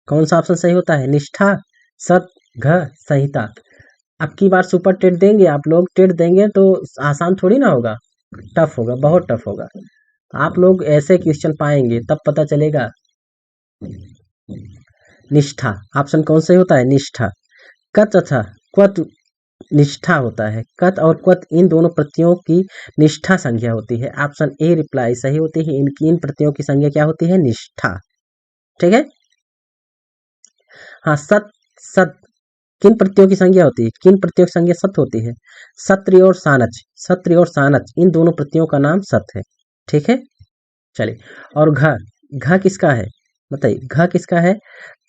कौन सा ऑप्शन सही होता है? निष्ठा, सत, घ, संहिता। अब की बार सुपर टेट देंगे आप लोग, टेट देंगे तो आसान थोड़ी ना होगा, टफ होगा, बहुत टफ होगा। आप लोग ऐसे क्वेश्चन पाएंगे तब पता चलेगा। निष्ठा, ऑप्शन कौन सही होता है? निष्ठा। कत तथा क्वत निष्ठा होता है, कत और क्वत इन दोनों प्रत्ययों की निष्ठा संज्ञा होती है। ऑप्शन ए रिप्लाई सही होती है, इनकी इन प्रत्ययों की संज्ञा क्या होती है? निष्ठा। ठीक है, हाँ, सत, सत किन प्रत्ययों की संज्ञा होती है? किन प्रत्ययों की संज्ञा सत होती है? सत्रि और सानच, सत्रि और सानच इन दोनों प्रत्ययों का नाम सत है। ठीक है, चलिए, और घ, घ किसका है? बताइए, घ किसका है?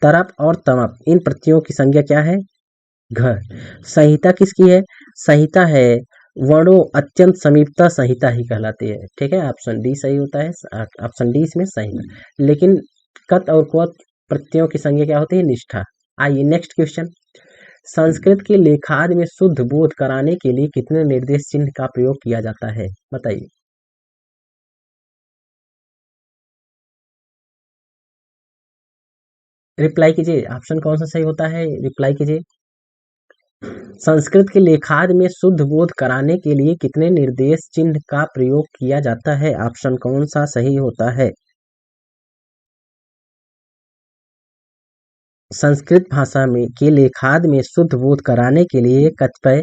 तरप और तमप इन प्रत्ययों की संज्ञा क्या है? घ। संहिता किसकी है? संहिता है वर्णों अत्यंत समीपता संहिता ही कहलाती है। ठीक है, ऑप्शन डी सही होता है, ऑप्शन डी इसमें सही। लेकिन कत और क्वत प्रत्ययों की संज्ञा क्या होती है? निष्ठा। आइए नेक्स्ट क्वेश्चन, संस्कृत के लेखादि में शुद्ध बोध कराने के लिए कितने निर्देश चिन्ह का प्रयोग किया जाता है? बताइए। रिप्लाई कीजिए, ऑप्शन कौन सा सही होता है? रिप्लाई कीजिए। संस्कृत के लेखादि में शुद्ध बोध कराने के लिए कितने निर्देश चिन्ह का प्रयोग किया जाता है? ऑप्शन कौन सा सही होता है? संस्कृत भाषा में के लेखादि में शुद्ध बोध कराने के लिए कतिपय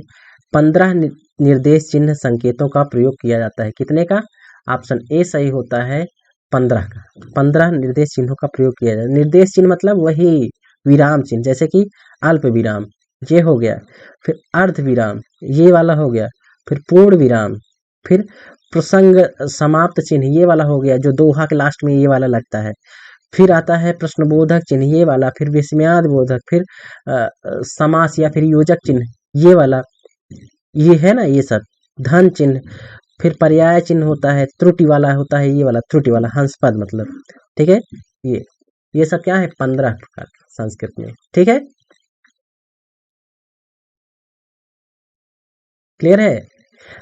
15 निर्देश चिन्ह संकेतों का प्रयोग किया जाता है। कितने का? ऑप्शन ए सही होता है 15 का। 15 निर्देश चिन्हों का प्रयोग किया जाता है। निर्देश चिन्ह मतलब वही विराम चिन्ह, जैसे कि अल्प विराम ये हो गया, फिर अर्ध विराम ये वाला हो गया, फिर पूर्ण विराम, फिर प्रसंग समाप्त चिन्ह ये वाला हो गया, जो दोहा के लास्ट में ये वाला लगता है, फिर आता है प्रश्नबोधक चिन्ह ये वाला, फिर विस्मयाद बोधक, फिर समास या फिर योजक चिन्ह ये वाला, ये है ना, ये सब धन चिन्ह, फिर पर्याय चिन्ह होता है, त्रुटि वाला होता है, ये वाला त्रुटि वाला हंसपद मतलब, ठीक है। ये सब क्या है, 15 प्रकार संस्कृत में, ठीक है, क्लियर है।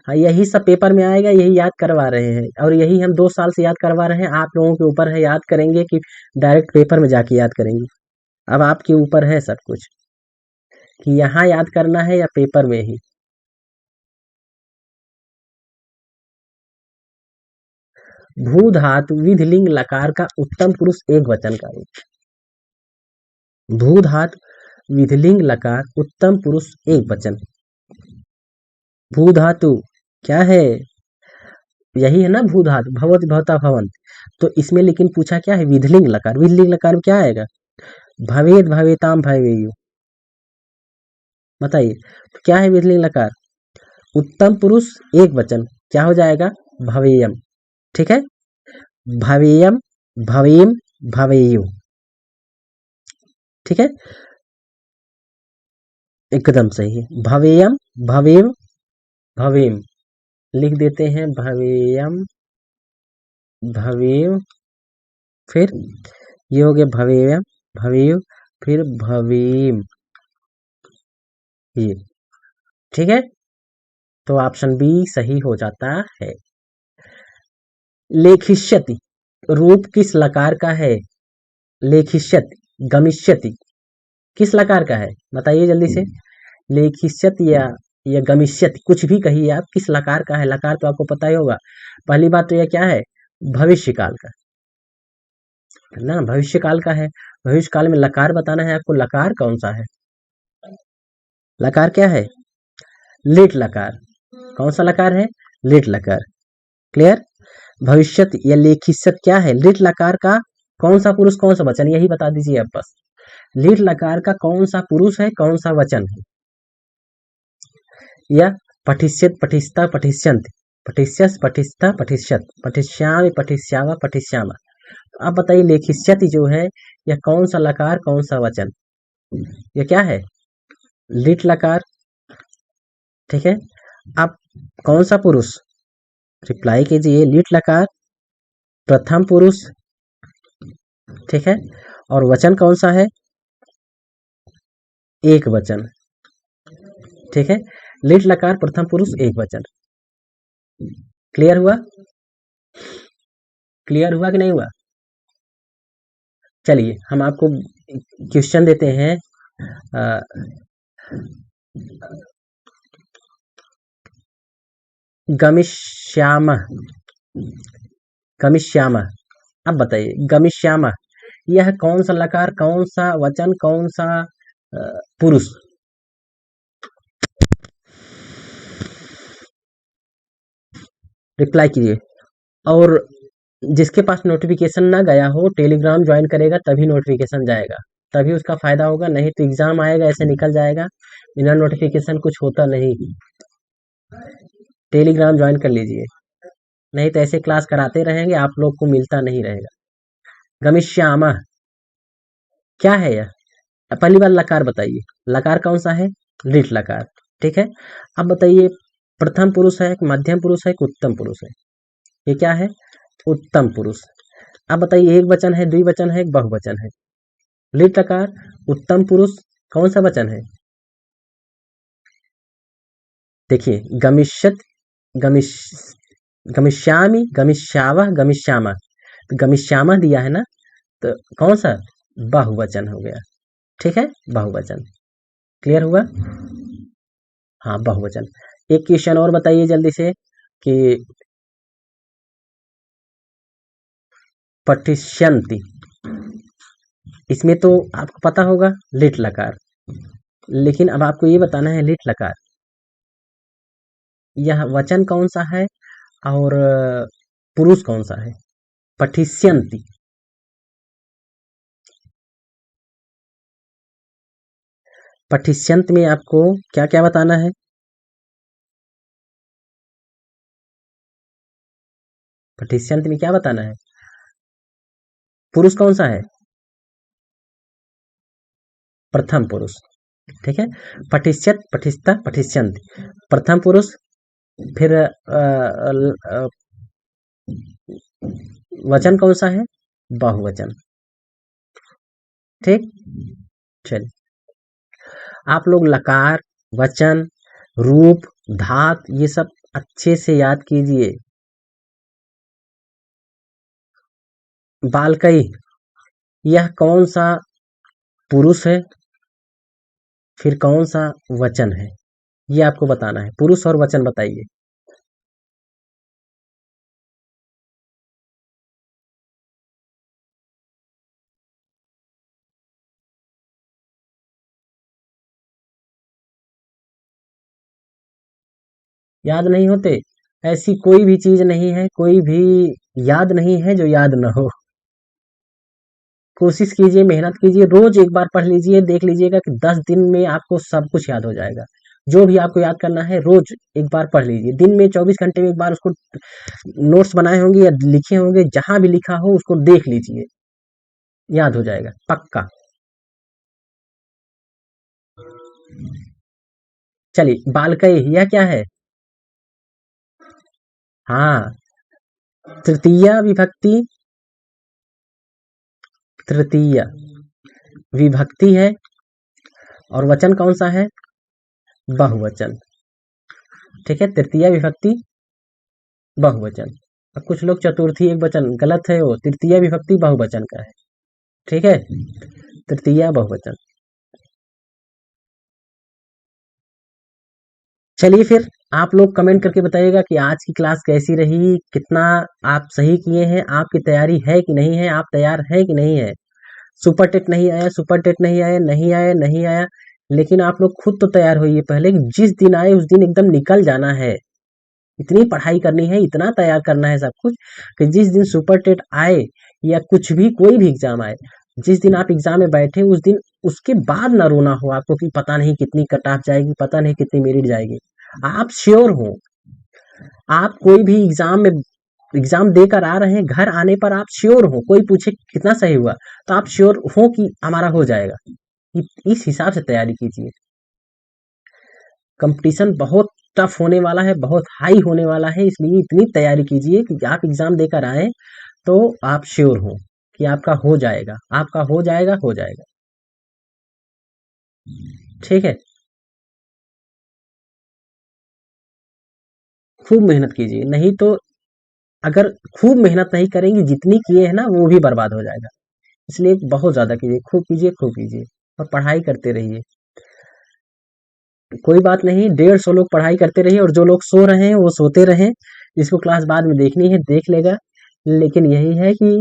हाँ, यही सब पेपर में आएगा, यही याद करवा रहे हैं, और यही हम 2 साल से याद करवा रहे हैं। आप लोगों के ऊपर है, याद करेंगे कि डायरेक्ट पेपर में जाके याद करेंगे। अब आपके ऊपर है सब कुछ कि यहाँ याद करना है या पेपर में ही। भू धातु विधिलिंग लकार का उत्तम पुरुष एक वचन का रूप। भू धातु विधिलिंग लकार उत्तम पुरुष एक वचन। भू धातु क्या है, यही है ना भू धातु, भवति भवता भवंत। तो इसमें लेकिन पूछा क्या है, विधिलिंग लकार। विधिलिंग लकार में क्या आएगा, भवेद भवेताम भवेयु। बताइए, तो क्या है विधिलिंग लकार, उत्तम पुरुष एक वचन, क्या हो जाएगा, भवेयम, ठीक है, भवेयम, भवेम, भवेयु, ठीक है, एकदम सही है। भवेयम, भवेम, भवेम, लिख देते हैं भवेयम, भवेम, फिर ये हो गया भवेयम, भवेयु, फिर भवेम, ये, ठीक है। तो ऑप्शन बी सही हो जाता है। लेखिष्यति रूप किस लकार का है, लेखिष्यति, गमिष्यति किस लकार का है, बताइए जल्दी से। लेखिष्यति या गमिष्यति, कुछ भी कहिए आप, किस लकार का है। लकार तो आपको पता ही होगा। पहली बात तो यह क्या है, भविष्य काल का है ना, भविष्य काल का है। भविष्य काल में लकार बताना है आपको, लकार कौन सा है, लकार क्या है, लेट लकार। कौन सा लकार है, लेट लकार, क्लियर। भविष्यत या लेखिष्यत क्या है, लेट लकार का कौन सा पुरुष कौन सा वचन, यही बता दीजिए आप बस। लेट लकार का कौन सा पुरुष है, कौन सा वचन है। या पठिष्यत, पठिस्ता, पठिष्यन्ति, पठिष्यस, पठिस्ता, पठिष्यत, पठिष्यामि, पठिष्यावा, पठिष्यामा। अब बताइए लेखिष्यति जो है, यह कौन सा लकार कौन सा वचन, यह क्या है, लिट लकार, ठीक है। अब कौन सा पुरुष, रिप्लाई कीजिए, लिट लकार प्रथम पुरुष, ठीक है, और वचन कौन सा है, एक वचन, ठीक है। लिट लकार प्रथम पुरुष एक वचन, क्लियर हुआ, क्लियर हुआ कि नहीं हुआ। चलिए हम आपको क्वेश्चन देते हैं। गमिष्याम, गमिष्याम, अब बताइए गमिष्याम यह कौन सा लकार कौन सा वचन कौन सा पुरुष, रिप्लाई कीजिए। और जिसके पास नोटिफिकेशन ना गया हो, टेलीग्राम ज्वाइन करेगा तभी नोटिफिकेशन जाएगा, तभी उसका फायदा होगा, नहीं तो एग्जाम आएगा ऐसे निकल जाएगा, बिना नोटिफिकेशन कुछ होता नहीं। टेलीग्राम ज्वाइन कर लीजिए, नहीं तो ऐसे क्लास कराते रहेंगे, आप लोग को मिलता नहीं रहेगा। गमिष्यामा क्या है यह, पहली बार लकार बताइए, लकार कौन सा है, लिट लकार, ठीक है। अब बताइए प्रथम पुरुष है, मध्यम पुरुष है, उत्तम पुरुष है, ये क्या है, उत्तम पुरुष। अब बताइए एक वचन है, द्विवचन है, बहुवचन है। लिट लकार उत्तम पुरुष कौन सा वचन है, देखिए गमिष्यत, गमिश, गमिष्यामि, गमिष्यावः, गमिष्यामः, तो गमिष्यामः दिया है ना, तो कौन सा, बहुवचन हो गया, ठीक है, बहुवचन, क्लियर हुआ। हाँ बहुवचन। एक क्वेश्चन और बताइए जल्दी से कि पठिष्यन्ति, इसमें तो आपको पता होगा लिट लकार, लेकिन अब आपको ये बताना है लिट लकार यह वचन कौन सा है और पुरुष कौन सा है। पठिष्यन्ति, पठिष्यन्त में आपको क्या क्या बताना है, पठिष्यन्त में क्या बताना है, पुरुष कौन सा है, प्रथम पुरुष, ठीक है। पठिष्यत, पठिस्ता, पठिष्यन्ति, प्रथम पुरुष फिर वचन कौन सा है? बहुवचन। ठीक, चलिए आप लोग लकार, वचन, रूप, धात ये सब अच्छे से याद कीजिए। बालकई, यह कौन सा पुरुष है, फिर कौन सा वचन है, ये आपको बताना है। पुरुष और वचन बताइए। याद नहीं होते? ऐसी कोई भी चीज नहीं है, कोई भी याद नहीं है जो याद न हो। कोशिश कीजिए, मेहनत कीजिए, रोज एक बार पढ़ लीजिए, देख लीजिएगा कि 10 दिन में आपको सब कुछ याद हो जाएगा। जो भी आपको याद करना है रोज एक बार पढ़ लीजिए। दिन में 24 घंटे में एक बार उसको नोट्स बनाए होंगे या लिखे होंगे, जहां भी लिखा हो उसको देख लीजिए, याद हो जाएगा पक्का। चलिए बालकई यह क्या है? हाँ, तृतीया विभक्ति, तृतीया विभक्ति है। और वचन कौन सा है? बहुवचन। ठीक है, तृतीया विभक्ति बहुवचन। अब कुछ लोग चतुर्थी एक वचन, गलत है, वो तृतीया विभक्ति बहुवचन का है। ठीक है, तृतीया बहुवचन। चलिए फिर आप लोग कमेंट करके बताइएगा कि आज की क्लास कैसी रही, कितना आप सही किए हैं, आपकी तैयारी है कि नहीं है, आप तैयार है कि नहीं है। सुपर टेट नहीं आया, सुपर टेट नहीं आया, नहीं आया, नहीं आया, लेकिन आप लोग खुद तो तैयार होइए पहले कि जिस दिन आए उस दिन एकदम निकल जाना है। इतनी पढ़ाई करनी है, इतना तैयार करना है सब कुछ कि जिस दिन सुपर टेट आए या कुछ भी कोई भी एग्जाम आए, जिस दिन आप एग्जाम में बैठे उस दिन उसके बाद ना रोना हो आपको कि पता नहीं कितनी कट ऑफ जाएगी, पता नहीं कितनी मेरिट जाएगी। आप श्योर हो, आप कोई भी एग्जाम में एग्जाम देकर आ रहे हैं, घर आने पर आप श्योर हो, कोई पूछे कितना सही हुआ तो आप श्योर हो कि हमारा हो जाएगा। इस हिसाब से तैयारी कीजिए। कंपटीशन बहुत टफ होने वाला है, बहुत हाई होने वाला है, इसलिए इतनी तैयारी कीजिए कि आप एग्जाम देकर आए तो आप श्योर हो कि आपका हो जाएगा, आपका हो जाएगा, हो जाएगा। ठीक है, खूब मेहनत कीजिए, नहीं तो अगर खूब मेहनत नहीं करेंगे, जितनी किए हैं ना वो भी बर्बाद हो जाएगा। इसलिए बहुत ज्यादा कीजिए, खूब कीजिए, खूब कीजिए और पढ़ाई करते रहिए। कोई बात नहीं, 150 लोग पढ़ाई करते रहिए और जो लोग सो रहे हैं वो सोते रहें। जिसको क्लास बाद में देखनी है देख लेगा, लेकिन यही है कि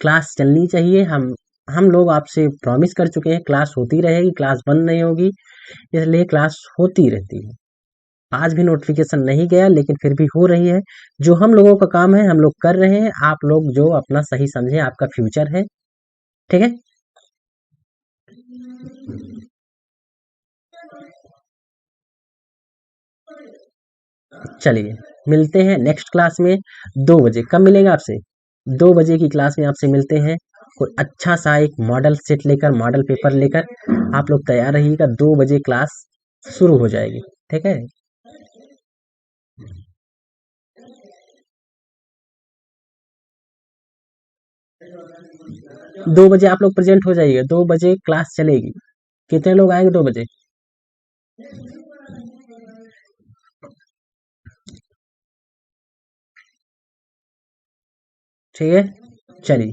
क्लास चलनी चाहिए। हम लोग आपसे प्रॉमिस कर चुके हैं क्लास होती रहेगी, क्लास बंद नहीं होगी, इसलिए क्लास होती रहती है। आज भी नोटिफिकेशन नहीं गया लेकिन फिर भी हो रही है। जो हम लोगों का काम है हम लोग कर रहे हैं, आप लोग जो अपना सही समझे, आपका फ्यूचर है। ठीक है, चलिए मिलते हैं नेक्स्ट क्लास में 2 बजे। कब मिलेंगे आपसे? 2 बजे की क्लास में आपसे मिलते हैं। कोई अच्छा सा एक मॉडल सेट लेकर, मॉडल पेपर लेकर आप लोग तैयार रहिएगा। 2 बजे क्लास शुरू हो जाएगी। ठीक है, 2 बजे आप लोग प्रेजेंट हो जाइएगा। 2 बजे क्लास चलेगी। कितने लोग आएंगे 2 बजे? ठीक है, चलिए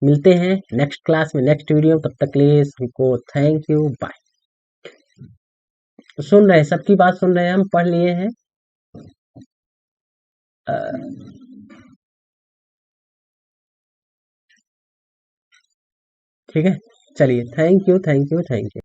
मिलते हैं नेक्स्ट क्लास में, नेक्स्ट वीडियो। तब तक के लिए सबको थैंक यू, बाय। सुन रहे हैं, सबकी बात सुन रहे हैं, हम पढ़ लिए हैं। ठीक है, चलिए thank you, thank you, thank you.